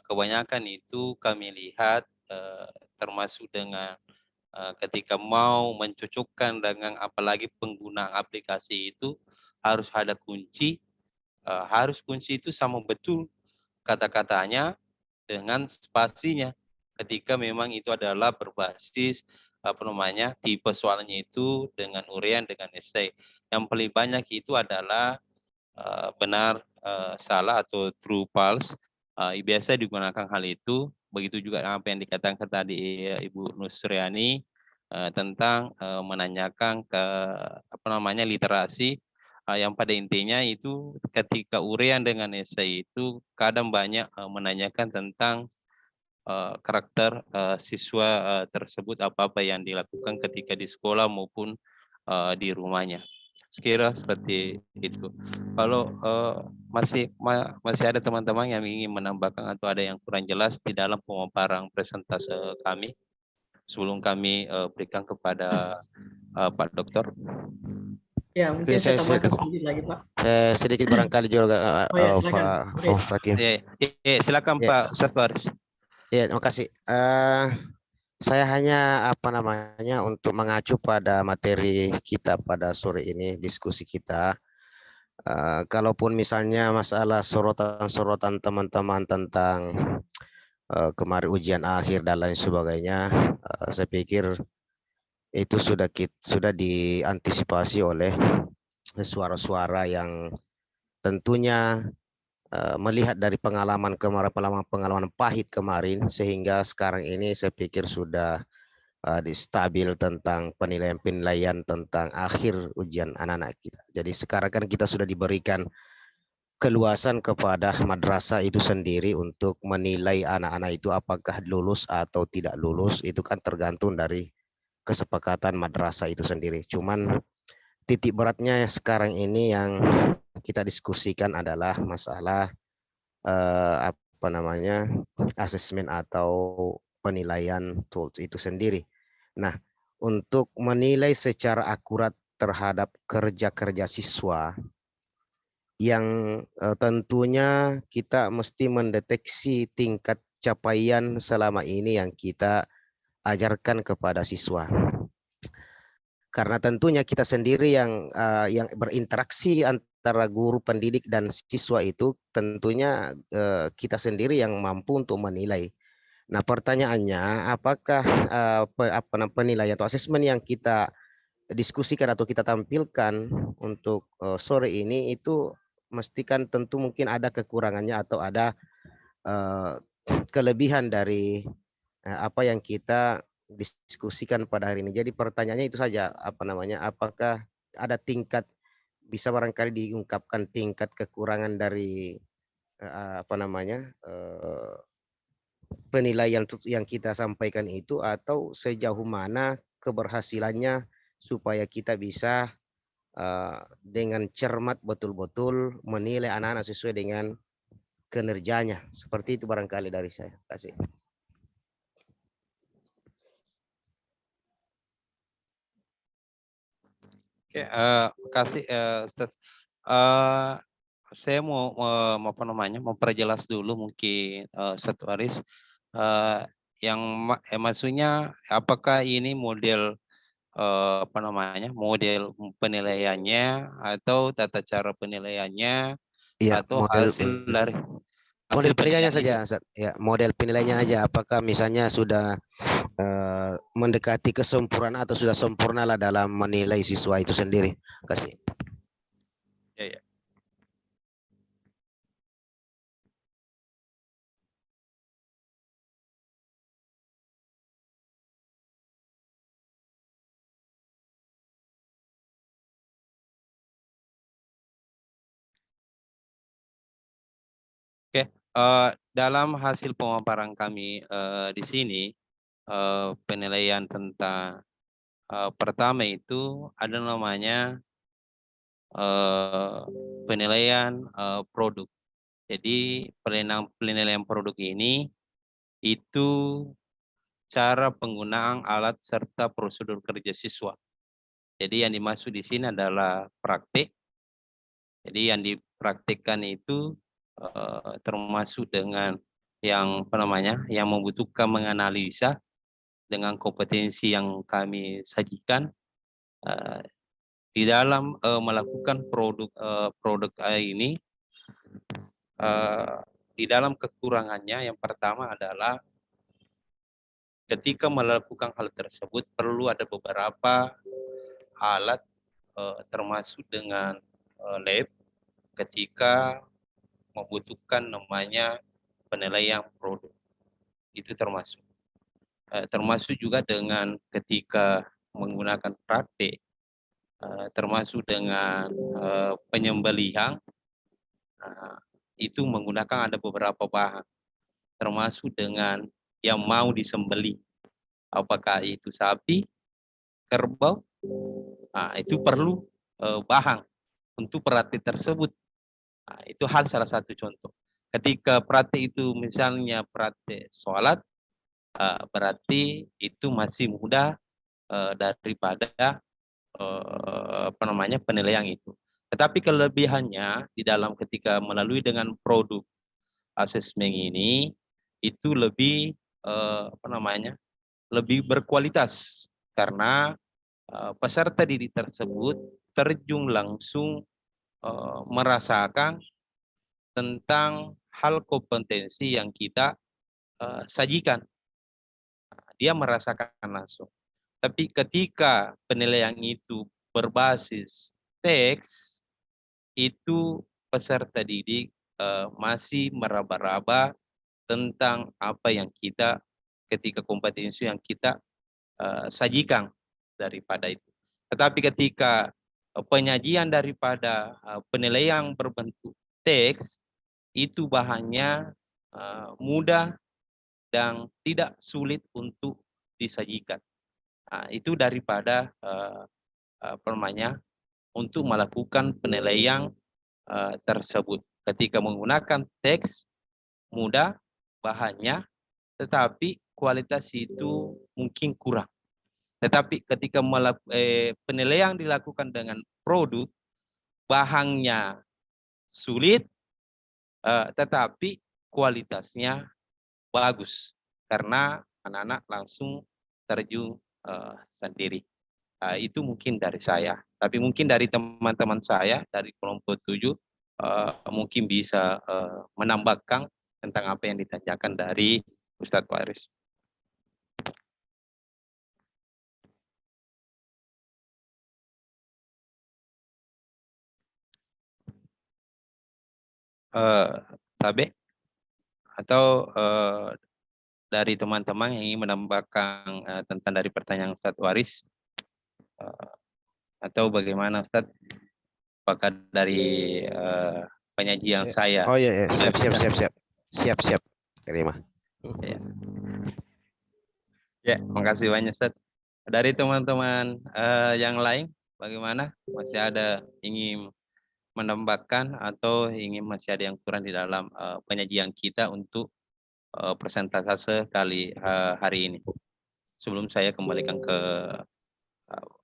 Kebanyakan itu kami lihat termasuk dengan ketika mau mencocokkan dengan apalagi penggunaan aplikasi itu harus ada kunci, harus kunci itu sama betul kata-katanya dengan spasinya. Ketika memang itu adalah berbasis tipe soalnya itu dengan uraian dengan esai. Yang paling banyak itu adalah benar, salah atau true false. Biasa digunakan hal itu. Begitu juga apa yang dikatakan tadi Ibu Nusriani tentang menanyakan ke literasi, yang pada intinya itu ketika uraian dengan esai itu kadang banyak menanyakan tentang karakter siswa tersebut, apa-apa yang dilakukan ketika di sekolah maupun di rumahnya. Sekira seperti itu. Kalau masih ada teman-teman yang ingin menambahkan atau ada yang kurang jelas di dalam pemaparan presentase kami, sebelum kami berikan kepada Pak Dokter. Ya, mungkin saya tambahkan sedikit lagi, Pak. Sedikit barangkali juga silakan. Pak Hakim. Silakan Pak Ustaz Faris. Ya, terima kasih. Saya hanya untuk mengacu pada materi kita pada sore ini, diskusi kita. Kalaupun misalnya masalah sorotan-sorotan teman-teman tentang kemarin ujian akhir dan lain sebagainya, saya pikir itu sudah diantisipasi oleh suara-suara yang tentunya melihat dari pengalaman pahit kemarin, sehingga sekarang ini saya pikir sudah stabil tentang penilaian-penilaian tentang akhir ujian anak-anak kita. Jadi sekarang kan kita sudah diberikan keluasan kepada madrasah itu sendiri untuk menilai anak-anak itu apakah lulus atau tidak lulus. Itu kan tergantung dari kesepakatan madrasah itu sendiri. Cuman titik beratnya sekarang ini yang kita diskusikan adalah masalah asesmen atau penilaian tools itu sendiri. Nah, untuk menilai secara akurat terhadap kerja-kerja siswa, yang tentunya kita mesti mendeteksi tingkat capaian selama ini yang kita ajarkan kepada siswa. Karena tentunya kita sendiri yang berinteraksi antara guru pendidik dan siswa itu tentunya kita sendiri yang mampu untuk menilai. Nah, pertanyaannya, apakah penilaian atau asesmen yang kita diskusikan atau kita tampilkan untuk sore ini itu mestikan tentu mungkin ada kekurangannya atau ada kelebihan dari apa yang kita diskusikan pada hari ini. Jadi pertanyaannya itu saja, apakah ada tingkat, bisa barangkali diungkapkan tingkat kekurangan dari penilaian yang kita sampaikan itu, atau sejauh mana keberhasilannya supaya kita bisa dengan cermat betul-betul menilai anak-anak sesuai dengan kinerjanya. Seperti itu barangkali dari saya. Terima kasih. Oke, kasih Ustaz. Saya mau memperjelas dulu mungkin satu Aris, yang maksudnya apakah ini model model penilaiannya atau tata cara penilaiannya Iya, atau hasil dari model penilaiannya penilaian saja, ya, model penilaiannya aja. Apakah misalnya sudah mendekati kesempurnaan atau sudah sempurna lah dalam menilai siswa itu sendiri. Kasih. Ya. Oke, dalam hasil pemaparan kami di sini, penilaian tentang pertama itu ada namanya penilaian produk. Jadi penilaian produk ini itu cara penggunaan alat serta prosedur kerja siswa. Jadi yang dimaksud di sini adalah praktik. Jadi yang dipraktikkan itu termasuk dengan yang yang membutuhkan menganalisa dengan kompetensi yang kami sajikan di dalam melakukan produk ini. Di dalam kekurangannya yang pertama adalah ketika melakukan hal tersebut perlu ada beberapa alat termasuk dengan lab ketika membutuhkan namanya penilaian produk. Itu termasuk juga dengan ketika menggunakan praktik, termasuk dengan penyembelihan, itu menggunakan ada beberapa bahan, termasuk dengan yang mau disembelih, apakah itu sapi, kerbau, itu perlu bahan untuk praktik tersebut. Itu salah satu contoh. Ketika praktik itu misalnya praktik sholat, berarti itu masih mudah daripada penilaian itu. Tetapi kelebihannya di dalam ketika melalui dengan produk asesmen ini itu lebih lebih berkualitas karena peserta didik tersebut terjun langsung merasakan tentang hal kompetensi yang kita sajikan. Dia merasakan langsung. Tapi ketika penilaian itu berbasis teks, itu peserta didik masih meraba-raba tentang apa yang kita ketika kompetensi yang kita sajikan daripada itu. Tetapi ketika penyajian daripada penilaian berbentuk teks, itu bahannya mudah dan tidak sulit untuk disajikan. Itu daripada untuk melakukan penilaian tersebut. Ketika menggunakan teks mudah bahannya, tetapi kualitas itu mungkin kurang. Tetapi ketika penilaian dilakukan dengan produk, bahannya sulit, tetapi kualitasnya bagus karena anak-anak langsung terjun sendiri. Itu mungkin dari saya. Tapi mungkin dari teman-teman saya dari kelompok 7 mungkin bisa menambahkan tentang apa yang ditanyakan dari Ustadz Waris. Tabe atau dari teman-teman yang ingin menambahkan tentang dari pertanyaan Ustadz Waris atau bagaimana Ustadz? Apakah dari penyajian saya? Oh iya, siap. Terima. Ya, makasih banyak Ustadz. Dari teman-teman yang lain, bagaimana? Masih ada ingin menambahkan atau masih ada yang kurang di dalam penyajian kita untuk presentase kali hari ini? Sebelum saya kembalikan ke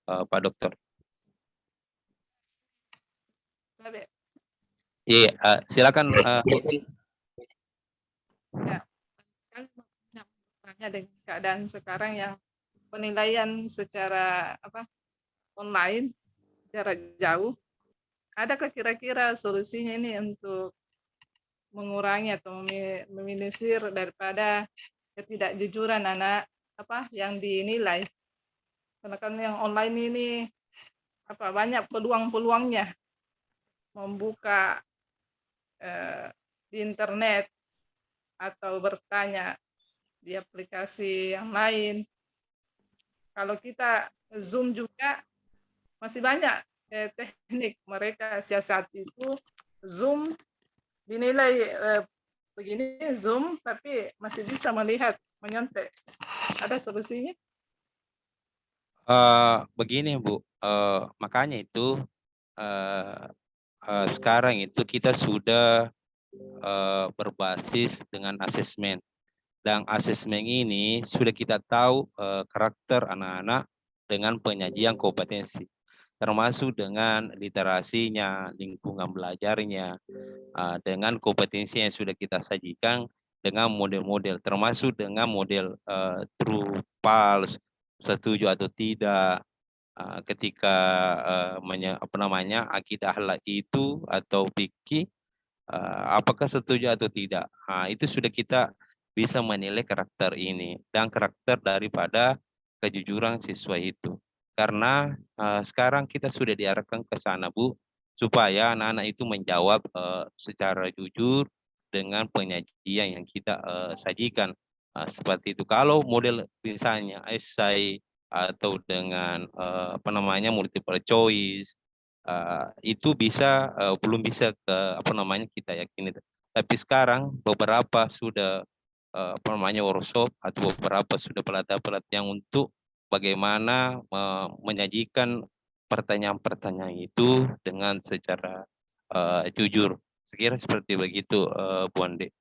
Pak Dokter. Iya, silakan. Ya, kan tanya dengan keadaan sekarang yang penilaian secara online, secara jauh, adakah kira-kira solusinya ini untuk mengurangi atau meminimalisir daripada ketidakjujuran anak yang dinilai? Karena kan yang online ini banyak peluang-peluangnya membuka di internet atau bertanya di aplikasi yang lain. Kalau kita Zoom juga masih banyak teknik mereka siasati itu. Zoom dinilai begini Zoom, tapi masih bisa melihat, menyontek. Ada solusinya? Begini Bu, makanya itu sekarang itu kita sudah berbasis dengan asesmen, dan asesmen ini sudah kita tahu karakter anak-anak dengan penyajian kompetensi, termasuk dengan literasinya, lingkungan belajarnya, dengan kompetensi yang sudah kita sajikan dengan model-model, termasuk dengan model true, false, setuju atau tidak. Ketika akidah akhlak itu atau fikih, apakah setuju atau tidak. Itu sudah kita bisa menilai karakter ini dan karakter daripada kejujuran siswa itu. Karena sekarang kita sudah diarahkan ke sana Bu, supaya anak-anak itu menjawab secara jujur dengan penyajian yang kita sajikan. Seperti itu. Kalau model misalnya esai atau dengan multiple choice, itu bisa belum bisa ke kita yakini. Tapi sekarang beberapa sudah workshop atau beberapa sudah pelatihan untuk bagaimana menyajikan pertanyaan-pertanyaan itu dengan secara jujur. Sekira seperti begitu Bu Ande.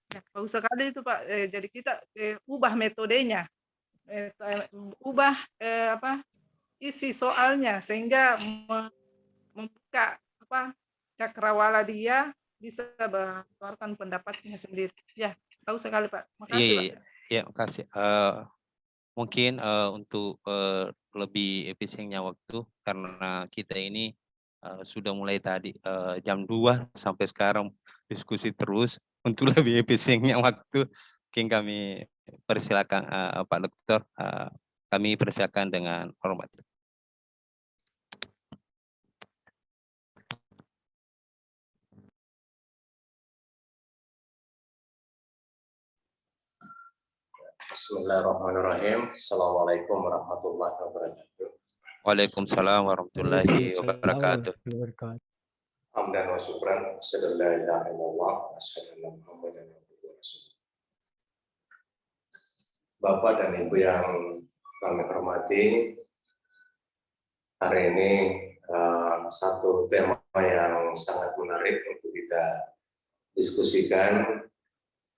Ya, bagus sekali itu Pak. Jadi kita ubah metodenya, ubah isi soalnya sehingga membuka cakrawala dia bisa mengeluarkan pendapatnya sendiri. Ya, Bagus sekali Pak. Iya, Makasih Pak. iya, iya, makasih. Mungkin untuk lebih efisiennya waktu, karena kita ini sudah mulai tadi jam 2 sampai sekarang diskusi terus. Untuk lebih efisiennya waktu, mungkin kami persilakan Pak Dokter, kami persilakan dengan hormat. Bismillahirrahmanirrahim. Assalamualaikum warahmatullahi wabarakatuh. Waalaikumsalam warahmatullahi wabarakatuh. Hamdan wa syukran, asyhadu an la ilaha illallah, asyhadu anna Muhammadan abduhu wa rasuluh. Bapak dan Ibu yang kami hormati, hari ini satu tema yang sangat menarik untuk kita diskusikan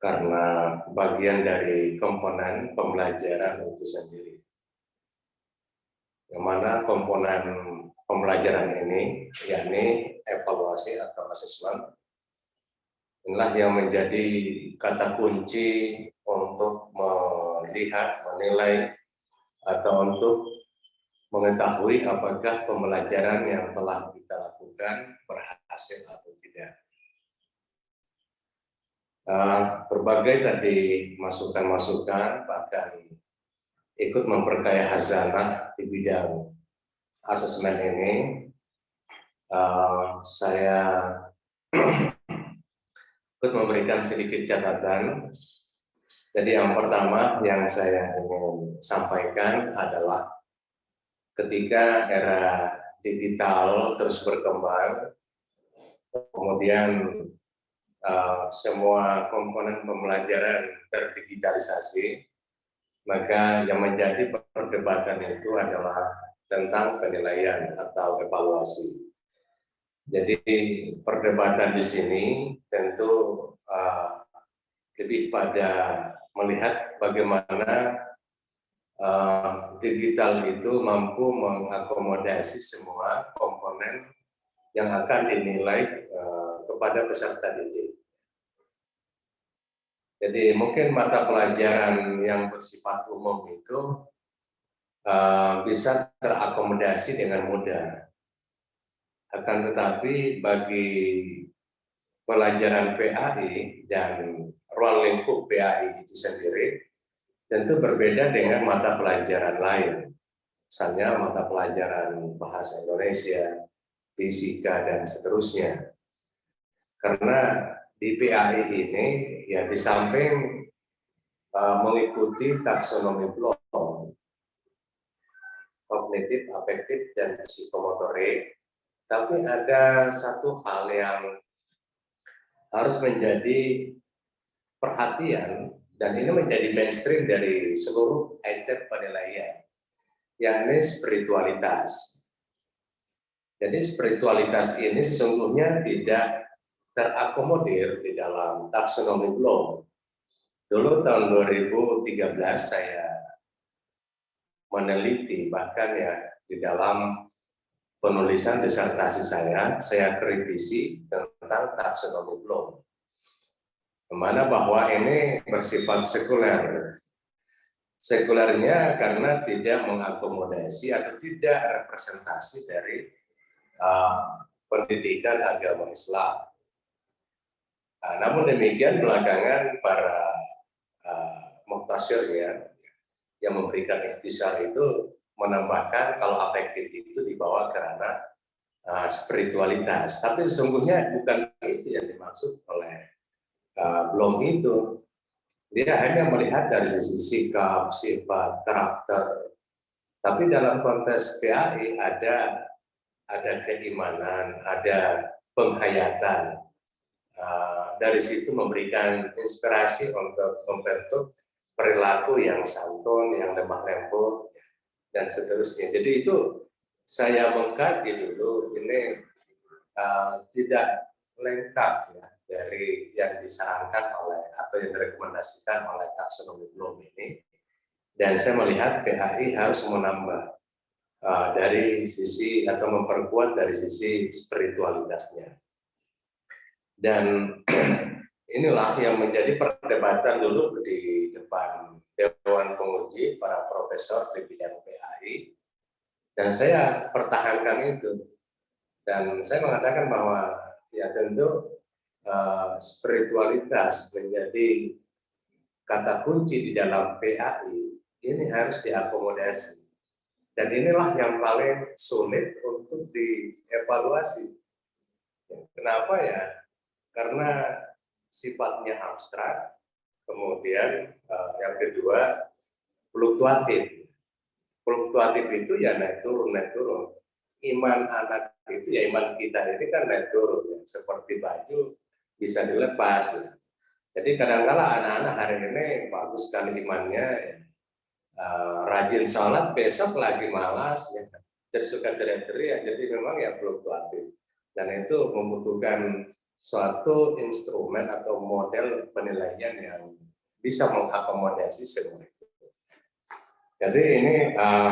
karena bagian dari komponen pembelajaran itu sendiri. Yang mana komponen pembelajaran ini, yakni evaluasi atau asesmen, inilah yang menjadi kata kunci untuk melihat, menilai, atau untuk mengetahui apakah pembelajaran yang telah kita lakukan berhasil atau tidak. Berbagai tadi masukan-masukan bahkan ikut memperkaya hazanah di bidang asesmen ini. Saya ikut memberikan sedikit catatan. Jadi yang pertama yang saya ingin sampaikan adalah ketika era digital terus berkembang, kemudian semua komponen pembelajaran terdigitalisasi, maka yang menjadi perdebatan itu adalah tentang penilaian atau evaluasi. Jadi perdebatan di sini tentu lebih pada melihat bagaimana digital itu mampu mengakomodasi semua komponen yang akan dinilai kepada peserta didik. Jadi mungkin mata pelajaran yang bersifat umum itu bisa terakomodasi dengan mudah. Akan tetapi bagi pelajaran PAI dan ruang lingkup PAI itu sendiri tentu berbeda dengan mata pelajaran lain. Misalnya mata pelajaran bahasa Indonesia, fisika, dan seterusnya. Karena di PAI ini ya di samping mengikuti taksonomi Bloom, kognitif, afektif, dan psikomotorik, tapi ada satu hal yang harus menjadi perhatian dan ini menjadi mainstream dari seluruh item penilaian, yakni spiritualitas. Jadi spiritualitas ini sesungguhnya tidak terakomodir di dalam taksonomi Bloom. Dulu tahun 2013 saya meneliti, bahkan ya di dalam penulisan disertasi saya kritisi tentang taksonomi Bloom. Kemana bahwa ini bersifat sekuler. Sekulernya karena tidak mengakomodasi atau tidak representasi dari pendidikan agama Islam. Namun demikian belakangan para muhtasyir yang memberikan ikhtisar itu menambahkan kalau afektif itu dibawa karena spiritualitas. Tapi sesungguhnya bukan itu yang dimaksud oleh Bloom itu. Dia hanya melihat dari sisi sikap, sifat, karakter. Tapi dalam konteks PAI ada keimanan, ada penghayatan. Dari situ memberikan inspirasi untuk membentuk perilaku yang santun, yang lemah lembut, dan seterusnya. Jadi itu saya mengkaji dulu, ini tidak lengkap ya dari yang disarankan oleh atau yang direkomendasikan oleh taksonomi Bloom ini. Dan saya melihat PAI harus menambah dari sisi atau memperkuat dari sisi spiritualitasnya. Dan inilah yang menjadi perdebatan dulu di depan Dewan Penguji para profesor di bidang PAI, dan saya pertahankan itu. Dan saya mengatakan bahwa ya tentu spiritualitas menjadi kata kunci di dalam PAI, ini harus diakomodasi. Dan inilah yang paling sulit untuk dievaluasi. Kenapa ya? Karena sifatnya abstrak, kemudian yang kedua fluktuatif. Fluktuatif itu ya naik turun, naik turun. Iman anak itu ya iman kita ini kan naik turun, ya. Seperti baju bisa dilepas. Ya. Jadi kadang-kala anak-anak hari ini bagus sekali imannya, ya. Rajin sholat, besok lagi malas, ya. Tersuka teriak-teriak, ya. Jadi memang ya fluktuatif. Dan itu membutuhkan suatu instrumen atau model penilaian yang bisa mengakomodasi semua itu. Jadi ini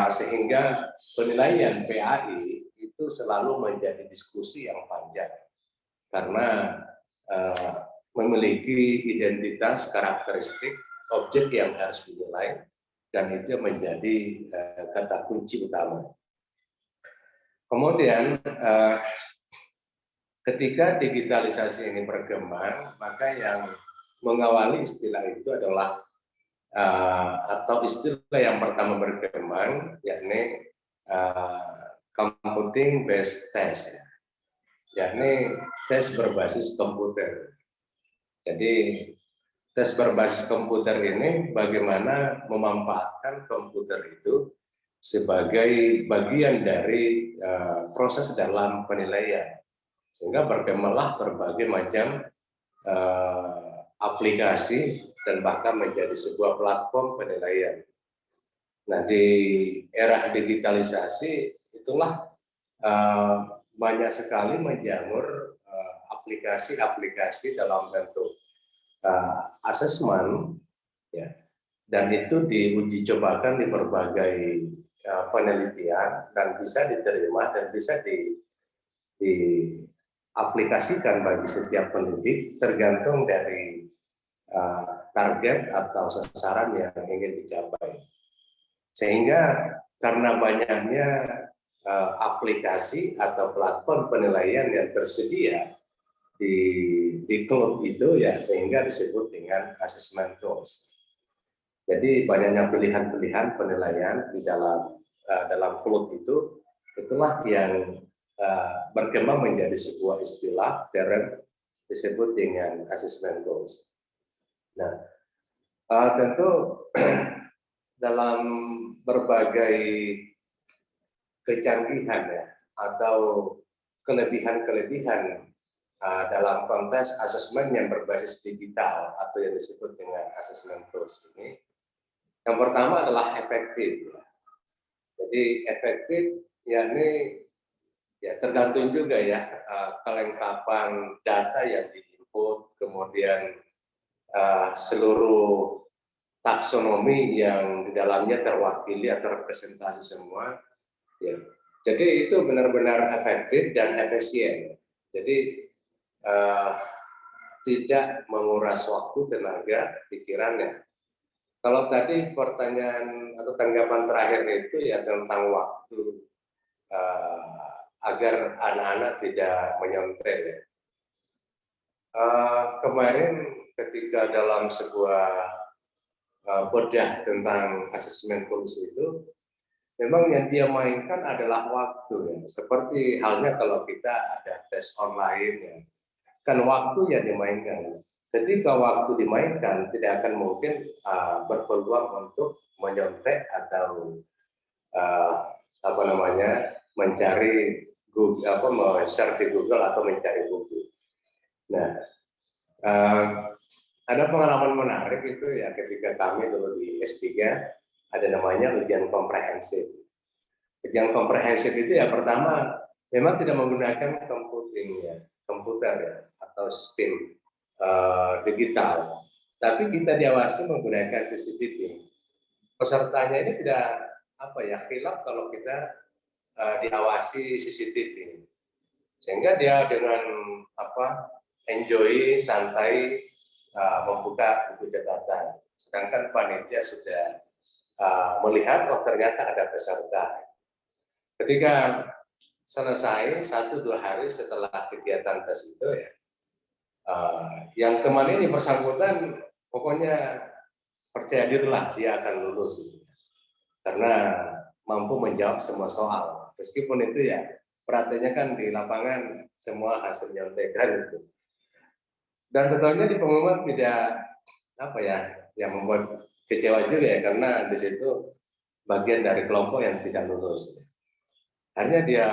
sehingga penilaian PAI itu selalu menjadi diskusi yang panjang karena memiliki identitas karakteristik objek yang harus dinilai dan itu menjadi kata kunci utama. Kemudian ketika digitalisasi ini berkembang, maka yang mengawali istilah itu adalah atau istilah yang pertama berkembang yakni computing based test, yakni tes berbasis komputer. Jadi tes berbasis komputer ini bagaimana memanfaatkan komputer itu sebagai bagian dari proses dalam penilaian, sehingga berkembanglah berbagai macam aplikasi dan bahkan menjadi sebuah platform penilaian. Nah, di era digitalisasi itulah banyak sekali menjamur aplikasi-aplikasi dalam bentuk asesmen, ya, dan itu diuji cobakan di berbagai penelitian dan bisa diterima dan bisa diaplikasikan bagi setiap pendidik tergantung dari target atau sasaran yang ingin dicapai. Sehingga karena banyaknya aplikasi atau platform penilaian yang tersedia di cloud itu ya sehingga disebut dengan assessment tools. Jadi banyaknya pilihan-pilihan penilaian di dalam cloud itu, itulah yang berkembang menjadi sebuah istilah term disebut dengan assessment tools. Nah, tentu dalam berbagai kecanggihan ya, atau kelebihan-kelebihan dalam konteks asesmen yang berbasis digital atau yang disebut dengan assessment tools ini, yang pertama adalah efektif. Ya. Jadi efektif yakni ya tergantung juga ya kelengkapan data yang diinput, kemudian seluruh taksonomi yang di dalamnya terwakili atau representasi semua. Ya. Jadi itu benar-benar efektif dan efisien. Jadi tidak menguras waktu, tenaga, pikirannya. Kalau tadi pertanyaan atau tanggapan terakhir itu ya tentang waktu agar anak-anak tidak menyontek. Ya. Kemarin ketika dalam sebuah bedah tentang asesmen polisi itu, memang yang dia mainkan adalah waktu. Ya. Seperti halnya kalau kita ada tes online, ya. Kan waktu yang dimainkan. Ketika waktu dimainkan, tidak akan mungkin berpeluang untuk menyontek atau mencari Google, share di Google atau mencari Google. Nah, ada pengalaman menarik itu ya ketika kami dulu di S3 ada namanya ujian komprehensif. Ujian komprehensif itu ya pertama memang tidak menggunakan komputer ya, atau sistem digital, tapi kita diawasi menggunakan CCTV. Pesertanya ini tidak khilaf kalau kita diawasi CCTV, sehingga dia dengan enjoy, santai, membuka buku catatan. Sedangkan panitia sudah melihat, oh ternyata ada peserta. Ketika selesai 1-2 hari setelah kegiatan tes itu ya, yang teman ini bersangkutan pokoknya percaya dirilah dia akan lulus gitu. Karena mampu menjawab semua soal. Meskipun itu ya perhatiannya kan di lapangan semua hasil nyontekan itu. Dan tentunya di pengumuman tidak apa ya, yang membuat kecewa juga ya, karena di situ bagian dari kelompok yang tidak lulus. Akhirnya dia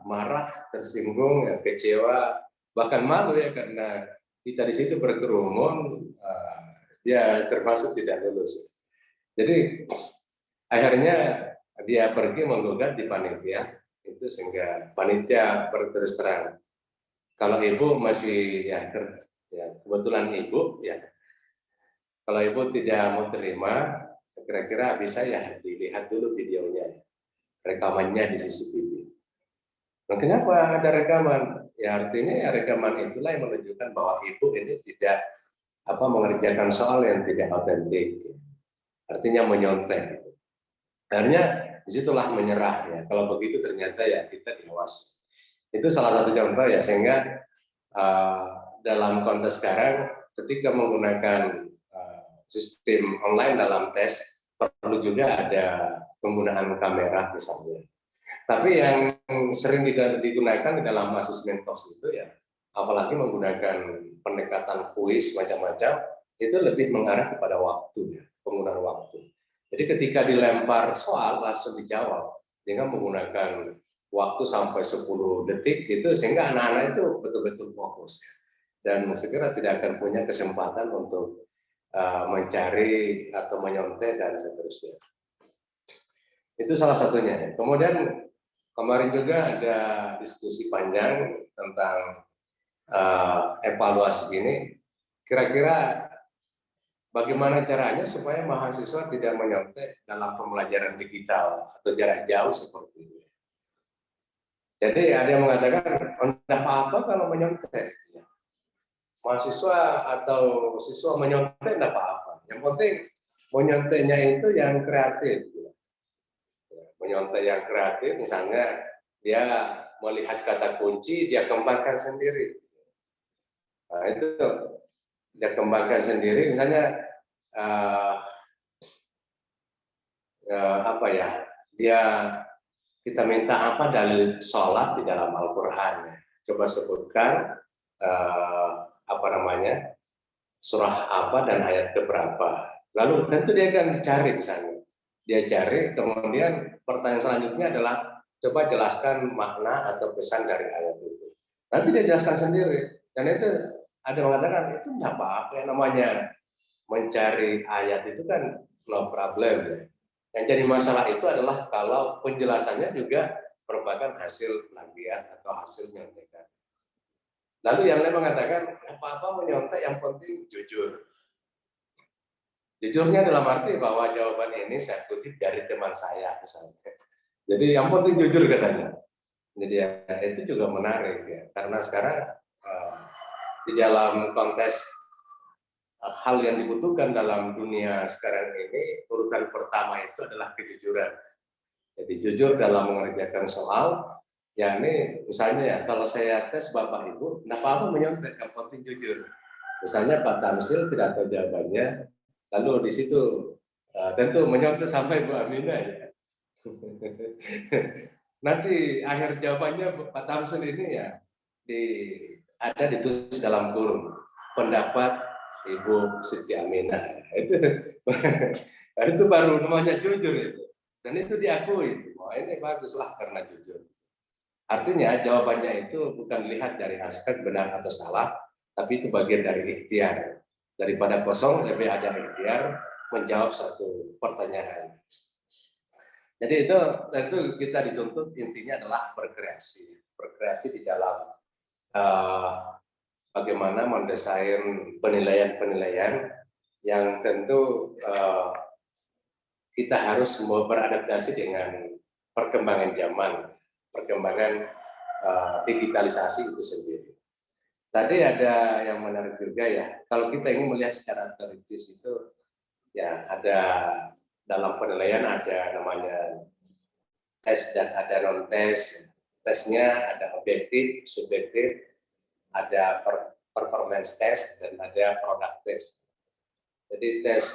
marah, tersinggung, ya, kecewa, bahkan malu ya karena kita di situ berkerumun, dia termasuk tidak lulus. Jadi akhirnya dia pergi menggugat di panitia itu, sehingga panitia berterus terang, kalau ibu masih ya kebetulan ibu ya, kalau ibu tidak mau terima, kira-kira bisa ya dilihat dulu videonya, rekamannya di CCTV. Nah, kenapa ada rekaman? Ya artinya ya rekaman itulah yang menunjukkan bahwa ibu ini tidak mengerjakan soal yang tidak otentik, artinya menyontek. Akhirnya disitulah menyerah ya. Kalau begitu ternyata ya kita diawasi. Itu salah satu contoh ya, sehingga dalam konteks sekarang ketika menggunakan sistem online dalam tes perlu juga ada penggunaan kamera misalnya. Tapi yang sering digunakan di dalam asesmen tos itu ya, apalagi menggunakan pendekatan kuis macam-macam, itu lebih mengarah kepada waktu ya, penggunaan waktu. Jadi ketika dilempar soal langsung dijawab dengan menggunakan waktu sampai 10 detik itu, sehingga anak-anak itu betul-betul fokus ya. Dan segera tidak akan punya kesempatan untuk mencari atau menyontek dan seterusnya. Itu salah satunya. Kemudian kemarin juga ada diskusi panjang tentang evaluasi ini. Kira-kira bagaimana caranya supaya mahasiswa tidak menyontek dalam pembelajaran digital atau jarak jauh seperti ini. Jadi ada yang mengatakan, tidak apa-apa kalau menyontek. Mahasiswa atau siswa menyontek tidak apa-apa. Yang penting menyonteknya itu yang kreatif. Menyontek yang kreatif, misalnya dia melihat kata kunci, dia kembangkan sendiri. Nah, itu dia kembangkan sendiri, misalnya kita minta apa dalil sholat di dalam Al-Quran. Coba sebutkan surah apa dan ayat keberapa. Lalu tentu dia akan cari misalnya. Dia cari, kemudian pertanyaan selanjutnya adalah coba jelaskan makna atau pesan dari ayat itu. Nanti dia jelaskan sendiri. Dan itu ada yang mengatakan itu tidak apa-apa, yang namanya mencari ayat itu kan no problem ya. Yang jadi masalah itu adalah kalau penjelasannya juga merupakan hasil plagiat atau hasil nyontekan. Lalu yang lain mengatakan apa-apa menyontek, yang penting jujur. Jujurnya dalam arti bahwa jawaban ini saya kutip dari teman saya misalnya. Jadi yang penting jujur katanya. Jadi ya, itu juga menarik ya, karena sekarang di dalam konteks hal yang dibutuhkan dalam dunia sekarang ini, urutan pertama itu adalah kejujuran. Jadi jujur dalam mengerjakan soal. Ya ini misalnya ya, kalau saya tes Bapak Ibu, tidak apa-apa menyontek, yang penting jujur. Misalnya Pak Tamsil tidak tahu jawabannya, lalu di situ tentu menyontek sampai Bu Aminah ya. Nanti akhir jawabannya Pak Tamsil ini ya ada ditulis dalam kurung pendapat Ibu Siti Aminah. Itu baru namanya jujur itu. Dan itu diakui. Wah, ini baguslah karena jujur. Artinya jawabannya itu bukan dilihat dari aspek benar atau salah, tapi itu bagian dari ikhtiar. Daripada kosong, lebih ada ikhtiar menjawab satu pertanyaan. Jadi itu tentu kita dituntut intinya adalah berkreasi. Berkreasi di dalam bagaimana mendesain penilaian-penilaian yang tentu kita harus beradaptasi dengan perkembangan zaman, perkembangan digitalisasi itu sendiri. tadi ada yang menarik juga ya. Kalau kita ingin melihat secara teoritis itu, ya ada dalam penilaian ada namanya tes dan ada non tes. Tesnya ada objektif, subjektif, ada performance test dan ada product test. Jadi tes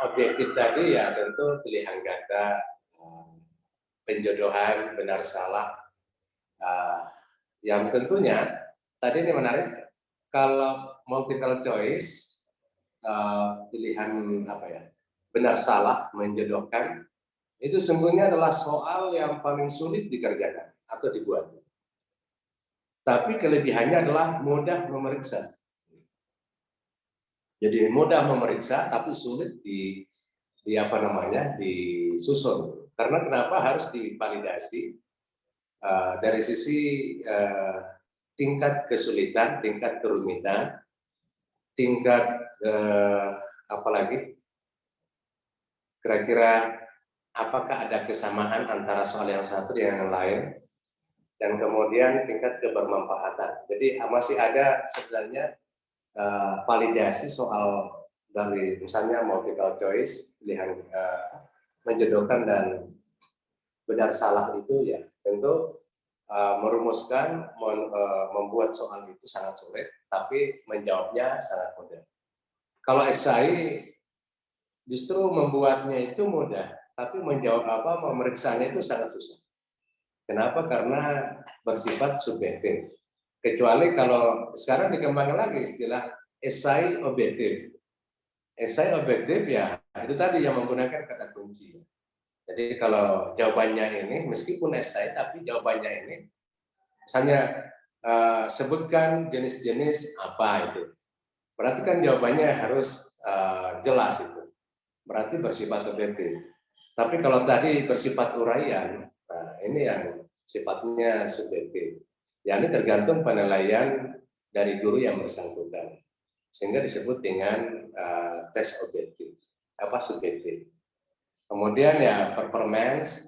objektif tadi ya tentu pilihan ganda, penjodohan, benar salah, yang tentunya tadi ini menarik. Kalau multiple choice, pilihan apa ya, benar salah menjodohkan, itu sesungguhnya adalah soal yang paling sulit dikerjakan atau dibuat. Tapi kelebihannya adalah mudah memeriksa. Jadi mudah memeriksa, tapi sulit disusun. Karena kenapa harus divalidasi dari sisi tingkat kesulitan, tingkat kerumitan, tingkat apalagi kira-kira apakah ada kesamaan antara soal yang satu dengan yang lain, dan kemudian tingkat kebermanfaatan. Jadi masih ada sebenarnya validasi soal dari misalnya multiple choice, pilihan menjodohkan dan benar salah itu ya tentu merumuskan, membuat soal itu sangat sulit, tapi menjawabnya sangat mudah. Kalau esai justru membuatnya itu mudah, tapi memeriksanya itu sangat susah. Kenapa? Karena bersifat subjektif. Kecuali kalau sekarang dikembangkan lagi istilah esai objektif. Esai objektif ya itu tadi yang menggunakan kata kunci. Jadi kalau jawabannya ini, meskipun esai, tapi jawabannya ini, misalnya sebutkan jenis-jenis apa itu. Berarti kan jawabannya harus jelas itu. Berarti bersifat objektif. Tapi kalau tadi bersifat uraian, nah ini yang sifatnya subjektif. Ya ini tergantung penilaian dari guru yang bersangkutan. Sehingga disebut dengan tes objektif, subjektif. Kemudian ya performance,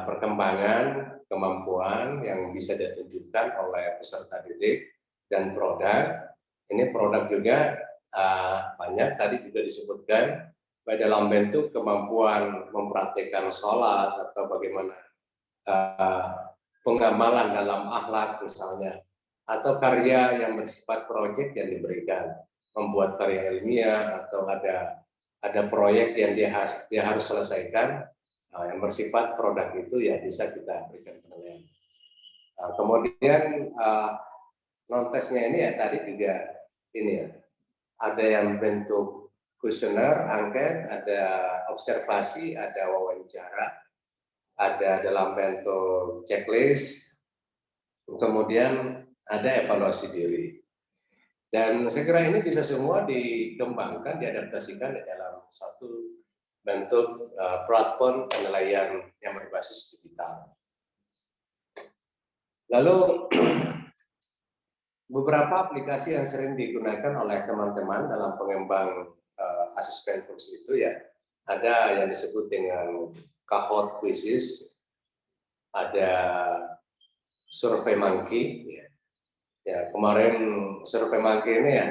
perkembangan, kemampuan yang bisa ditunjukkan oleh peserta didik dan produk. Ini produk juga banyak tadi juga disebutkan baik dalam bentuk kemampuan mempraktikkan sholat atau bagaimana pengamalan dalam akhlak misalnya, atau karya yang bersifat proyek yang diberikan, membuat karya ilmiah atau ada proyek yang dia harus selesaikan, yang bersifat produk itu ya bisa kita berikan penilaian. Kemudian non tesnya ini ya tadi juga ini ya, ada yang bentuk kuesioner, angket, ada observasi, ada wawancara, ada dalam bentuk checklist, kemudian ada evaluasi diri. Dan saya kira ini bisa semua dikembangkan, diadaptasikan di dalam satu bentuk platform penilaian yang berbasis digital. Lalu beberapa aplikasi yang sering digunakan oleh teman-teman dalam pengembang asesmen fungsi itu ya, ada yang disebut dengan Kahoot quizzes, ada SurveyMonkey. Ya kemarin SurveyMonkey ini ya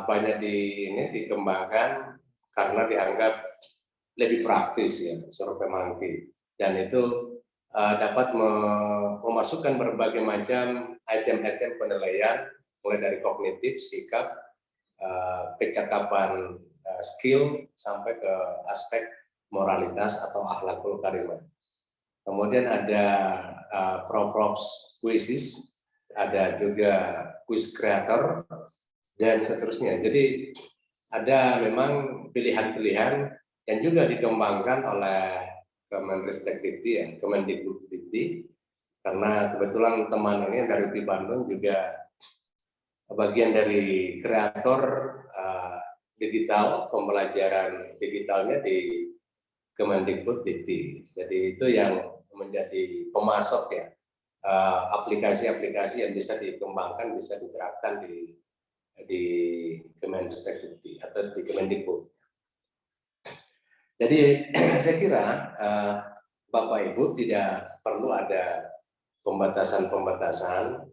banyak dikembangkan karena dianggap lebih praktis ya SurveyMonkey, dan itu dapat memasukkan berbagai macam item-item penilaian mulai dari kognitif, sikap, kecakapan, skill sampai ke aspek moralitas atau akhlakul karimah. Kemudian ada props quizzes, ada juga quiz creator dan seterusnya. Jadi ada memang pilihan-pilihan yang juga dikembangkan oleh Kemendikbudristek ya, Kemendikbudristek, karena kebetulan teman ini dari UPI Bandung juga bagian dari kreator digital, pembelajaran digitalnya di Kemendikbudristek. Jadi itu yang menjadi pemasok ya, aplikasi-aplikasi yang bisa dikembangkan, bisa diterapkan di Kemendikbud atau di Kemendikbud. Jadi saya kira Bapak Ibu tidak perlu ada pembatasan-pembatasan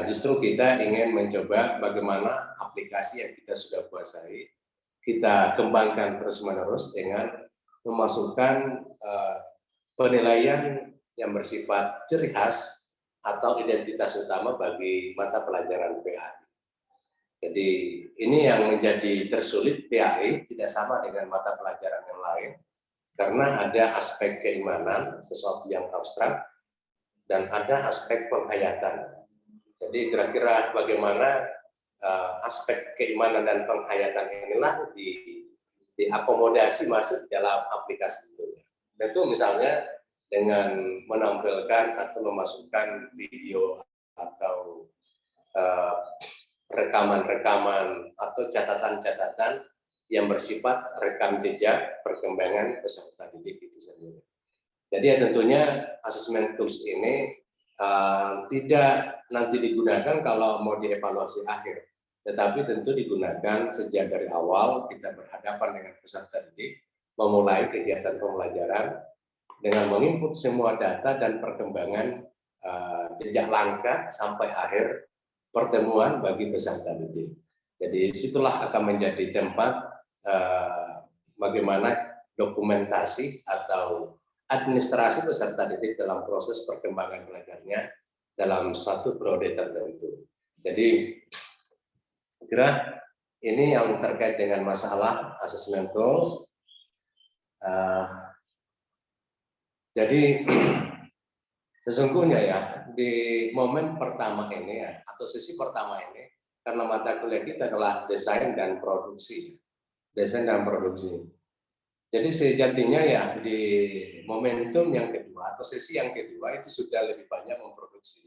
justru kita ingin mencoba bagaimana aplikasi yang kita sudah kuasai, kita kembangkan terus-menerus dengan memasukkan penilaian yang bersifat ciri khas atau identitas utama bagi mata pelajaran PAI. Jadi ini yang menjadi tersulit PAI, tidak sama dengan mata pelajaran yang lain, karena ada aspek keimanan, sesuatu yang abstrak, dan ada aspek penghayatan. Jadi kira-kira bagaimana aspek keimanan dan penghayatan inilah diakomodasi masuk dalam aplikasi itu. Tentu misalnya dengan menampilkan atau memasukkan video atau rekaman-rekaman atau catatan-catatan yang bersifat rekam jejak perkembangan peserta didik itu sendiri. Jadi ya tentunya asesmen tools ini tidak nanti digunakan kalau mau dievaluasi akhir, tetapi tentu digunakan sejak dari awal kita berhadapan dengan peserta didik, memulai kegiatan pembelajaran dengan menginput semua data dan perkembangan jejak langkah sampai akhir pertemuan bagi peserta didik. Jadi situlah akan menjadi tempat bagaimana dokumentasi atau administrasi peserta didik dalam proses perkembangan belajarnya dalam satu periode tertentu. Jadi kira ini yang terkait dengan masalah assessment tools. Jadi sesungguhnya ya di momen pertama ini ya, atau sesi pertama ini, karena mata kuliah kita adalah desain dan produksi. Desain dan produksi. Jadi sejatinya ya di momentum yang kedua atau sesi yang kedua itu sudah lebih banyak memproduksi.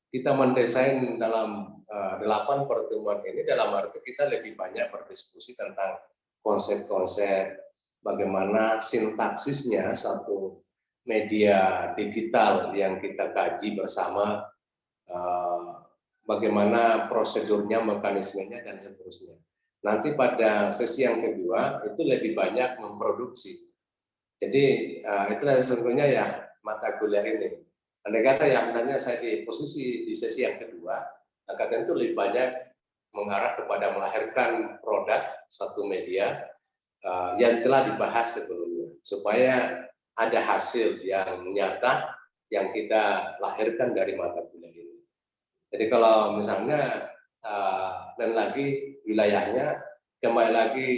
Kita mendesain dalam 8 pertemuan ini dalam arti kita lebih banyak berdiskusi tentang konsep-konsep bagaimana sintaksisnya satu media digital yang kita kaji bersama, bagaimana prosedurnya, mekanismenya, dan seterusnya. Nanti pada sesi yang kedua itu lebih banyak memproduksi. Jadi itulah sesungguhnya ya mata kuliah ini. Andai kata ya misalnya saya di posisi di sesi yang kedua, maka tentu lebih banyak mengarah kepada melahirkan produk satu media yang telah dibahas sebelumnya, supaya ada hasil yang nyata yang kita lahirkan dari mata kuliah ini. Jadi kalau misalnya dan lagi wilayahnya kembali lagi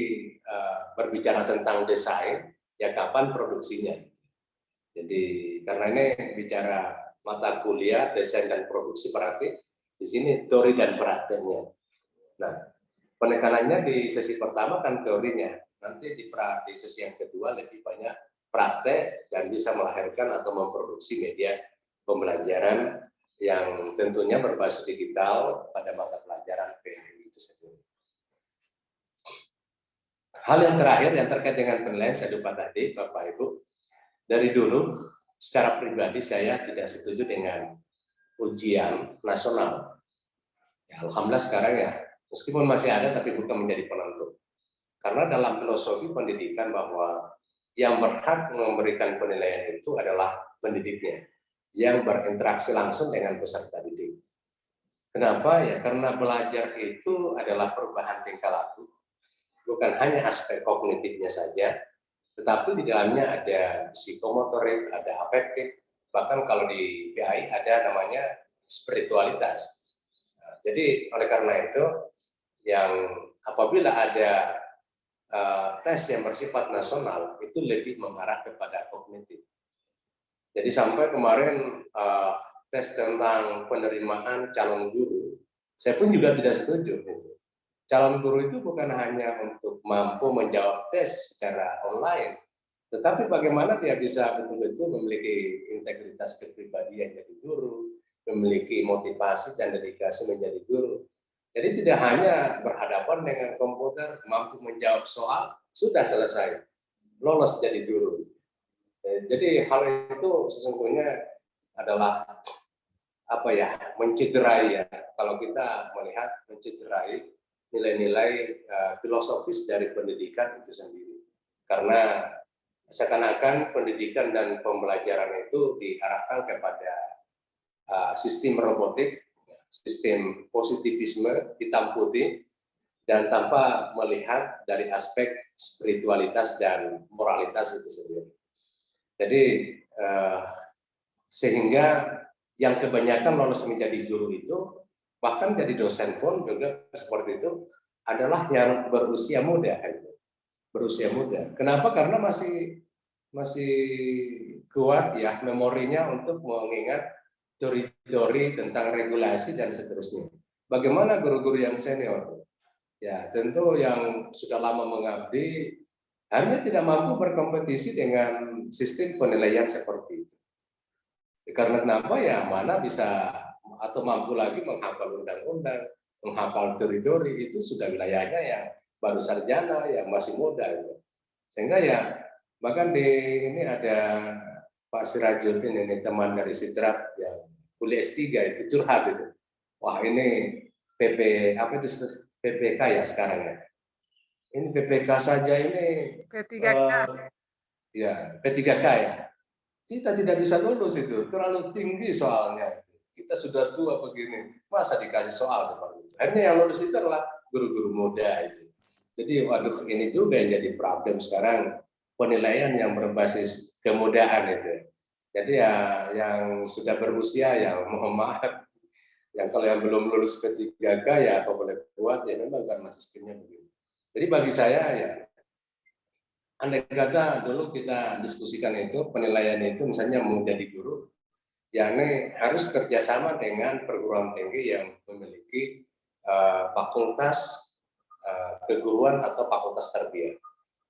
berbicara tentang desain, ya kapan produksinya. Jadi karena ini bicara mata kuliah desain dan produksi, berarti di sini teori dan prakteknya. Nah, penekanannya di sesi pertama kan teorinya, nanti di sesi yang kedua lebih banyak praktek dan bisa melahirkan atau memproduksi media pembelajaran yang tentunya berbasis digital pada mata pelajaran PAI itu sendiri. Hal yang terakhir yang terkait dengan penilaian saya lupa tadi, Bapak Ibu, dari dulu secara pribadi saya tidak setuju dengan ujian nasional. Ya, alhamdulillah sekarang ya, meskipun masih ada tapi bukan menjadi penentu. Karena dalam filosofi pendidikan bahwa yang berhak memberikan penilaian itu adalah pendidiknya, yang berinteraksi langsung dengan peserta didik. Kenapa? Ya karena belajar itu adalah perubahan tingkah laku, bukan hanya aspek kognitifnya saja, tetapi di dalamnya ada psikomotorik, ada afektif, bahkan kalau di PAI ada namanya spiritualitas. Nah, jadi oleh karena itu, yang apabila ada tes yang bersifat nasional itu lebih mengarah kepada kognitif. Jadi sampai kemarin tes tentang penerimaan calon guru, saya pun juga tidak setuju. Calon guru itu bukan hanya untuk mampu menjawab tes secara online, tetapi bagaimana dia bisa betul-betul memiliki integritas kepribadian jadi guru, memiliki motivasi dan dedikasi menjadi guru. Jadi tidak hanya berhadapan dengan komputer, mampu menjawab soal, sudah selesai, lolos jadi guru. Jadi hal itu sesungguhnya adalah mencederai ya. Kalau kita melihat mencederai nilai-nilai filosofis dari pendidikan itu sendiri. Karena seakan-akan pendidikan dan pembelajaran itu diarahkan kepada sistem robotik, sistem positivisme hitam putih dan tanpa melihat dari aspek spiritualitas dan moralitas itu sendiri. Jadi sehingga yang kebanyakan lolos menjadi guru itu, bahkan jadi dosen pun juga seperti itu, adalah yang berusia muda. Berusia muda. Kenapa? Karena masih kuat ya memorinya untuk mengingat teori-teori tentang regulasi dan seterusnya. Bagaimana guru-guru yang senior? Ya, tentu yang sudah lama mengabdi hanya tidak mampu berkompetisi dengan sistem penilaian seperti itu. Karena kenapa ya, mana bisa atau mampu lagi menghafal undang-undang, menghafal teori-teori, itu sudah wilayahnya yang baru sarjana, yang masih muda itu. Sehingga ya bahkan di ini ada Pak Sirajuddin, ini teman dari Sidrap yang kuliah S3 itu curhat itu. Wah, ini PPK ya sekarang ya. Ini PPK saja ini P3K. Ya, P3K ya. Kita tidak bisa lulus itu, terlalu tinggi soalnya. Kita sudah tua begini, masa dikasih soal seperti itu. Akhirnya yang lulus itu adalah guru-guru muda itu. Jadi waduh, ini juga yang jadi problem sekarang, penilaian yang berbasis kemudahan itu. Jadi ya yang sudah berusia ya mohon maaf, yang kalau yang belum lulus P3K ya apa boleh buat, ya memang karena sistemnya begini. Jadi bagi saya ya, andai kata dulu kita diskusikan itu, penilaian itu misalnya mau jadi guru, ya ini harus kerjasama dengan perguruan tinggi yang memiliki fakultas keguruan atau fakultas tarbiyah.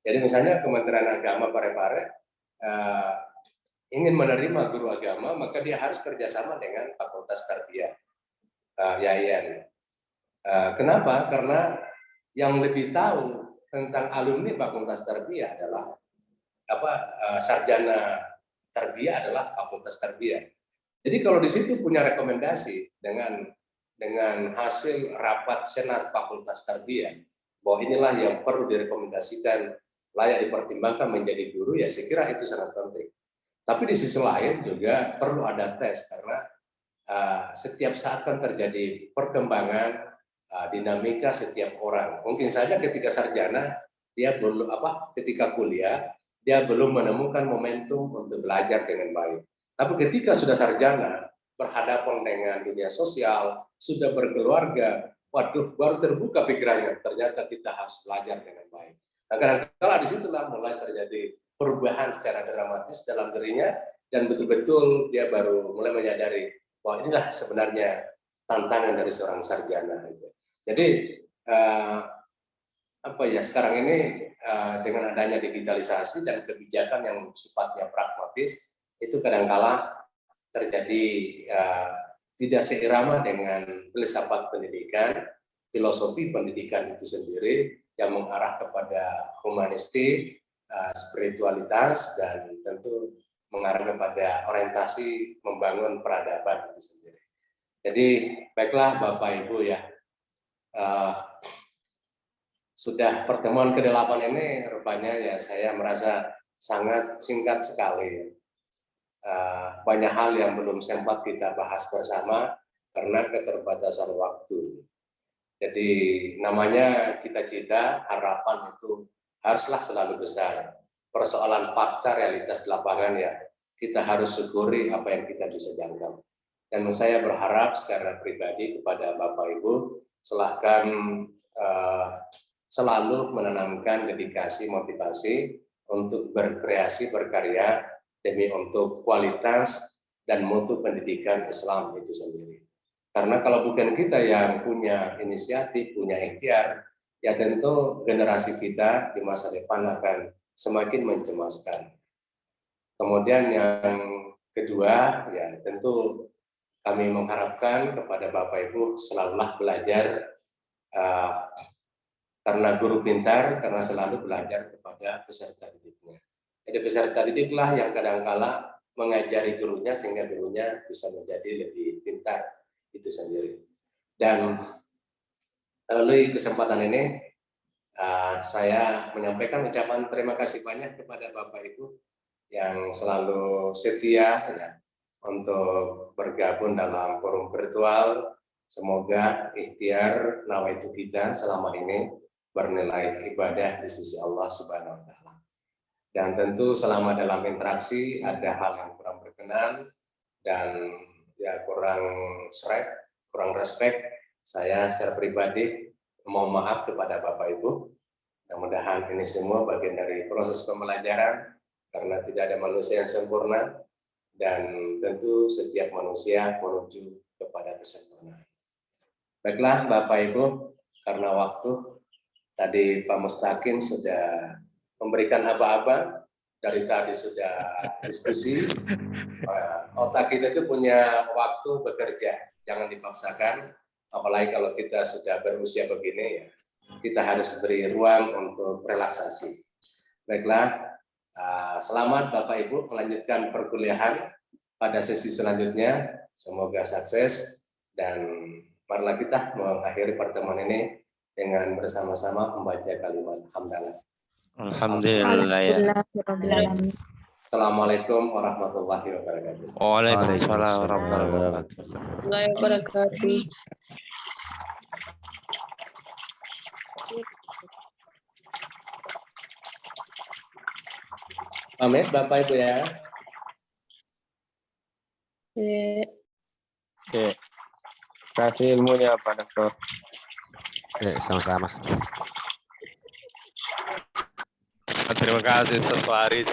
Jadi misalnya Kementerian Agama Parepare ingin menerima guru agama, maka dia harus kerjasama dengan fakultas tarbiyah, YAIN. Kenapa? Karena yang lebih tahu tentang alumni fakultas tarbiyah adalah sarjana tarbiyah adalah fakultas tarbiyah. Jadi kalau di situ punya rekomendasi dengan hasil rapat senat fakultas tarbiyah bahwa inilah yang perlu direkomendasikan, layak dipertimbangkan menjadi guru, ya saya kira itu sangat penting. Tapi di sisi lain juga perlu ada tes, karena setiap saat kan terjadi perkembangan, dinamika setiap orang. Mungkin saja ketika sarjana dia belum ketika kuliah dia belum menemukan momentum untuk belajar dengan baik. Tapi ketika sudah sarjana, berhadapan dengan dunia sosial, sudah berkeluarga, waduh, baru terbuka pikirannya. Ternyata kita harus belajar dengan baik. Nah, kadang-kadang disitulah mulai terjadi perubahan secara dramatis dalam dirinya, dan betul-betul dia baru mulai menyadari bahwa inilah sebenarnya tantangan dari seorang sarjana. Jadi sekarang ini dengan adanya digitalisasi dan kebijakan yang sifatnya pragmatis, itu kadang-kala terjadi tidak seirama dengan filsafat pendidikan, filosofi pendidikan itu sendiri yang mengarah kepada humanistik, spiritualitas, dan tentu mengarah kepada orientasi membangun peradaban itu sendiri. Jadi baiklah Bapak Ibu ya, sudah pertemuan ke-8 ini rupanya ya saya merasa sangat singkat sekali. Banyak hal yang belum sempat kita bahas bersama karena keterbatasan waktu. Jadi namanya cita-cita, harapan itu haruslah selalu besar. Persoalan fakta, realitas lapangan ya kita harus syukuri apa yang kita bisa jangkau. Dan saya berharap secara pribadi kepada Bapak Ibu, silahkan selalu menanamkan dedikasi, motivasi untuk berkreasi, berkarya demi untuk kualitas dan mutu pendidikan Islam itu sendiri. Karena kalau bukan kita yang punya inisiatif, punya ikhtiar, ya tentu generasi kita di masa depan akan semakin mencemaskan. Kemudian yang kedua, ya tentu kami mengharapkan kepada Bapak Ibu selalulah belajar, karena guru pintar, karena selalu belajar kepada peserta didiknya. Jadi peserta didiklah yang kadang-kala mengajari gurunya sehingga gurunya bisa menjadi lebih pintar itu sendiri. Dan melalui kesempatan ini saya menyampaikan ucapan terima kasih banyak kepada Bapak Ibu yang selalu setia ya, untuk bergabung dalam forum virtual Semoga ikhtiar nawaitu kita selama ini bernilai ibadah di sisi Allah Subhanahu wa taala. Dan tentu selama dalam interaksi ada hal yang kurang berkenan dan ya kurang respect, saya secara pribadi mohon maaf kepada Bapak Ibu. Mudah-mudahan ini semua bagian dari proses pembelajaran karena tidak ada manusia yang sempurna dan tentu setiap manusia menuju kepada kesempurnaan. Baiklah Bapak Ibu, karena waktu tadi Pak Mustaqim sudah memberikan aba-aba, dari tadi sudah diskusi. Otak kita itu punya waktu bekerja, jangan dipaksakan. Apalagi kalau kita sudah berusia begini, ya, kita harus beri ruang untuk relaksasi. Baiklah, selamat Bapak Ibu melanjutkan perkuliahan pada sesi selanjutnya. Semoga sukses dan marilah kita mengakhiri pertemuan ini dengan bersama-sama membaca kalimat hamdalah. Alhamdulillah ya. Assalamualaikum warahmatullahi wabarakatuh. Waalaikumsalam warahmatullahi wabarakatuh. Pamit Bapak Ibu ya. Oke. Kasih ilmunya Pak Dokter. Sama-sama. Terima kasih Ustaz Farid.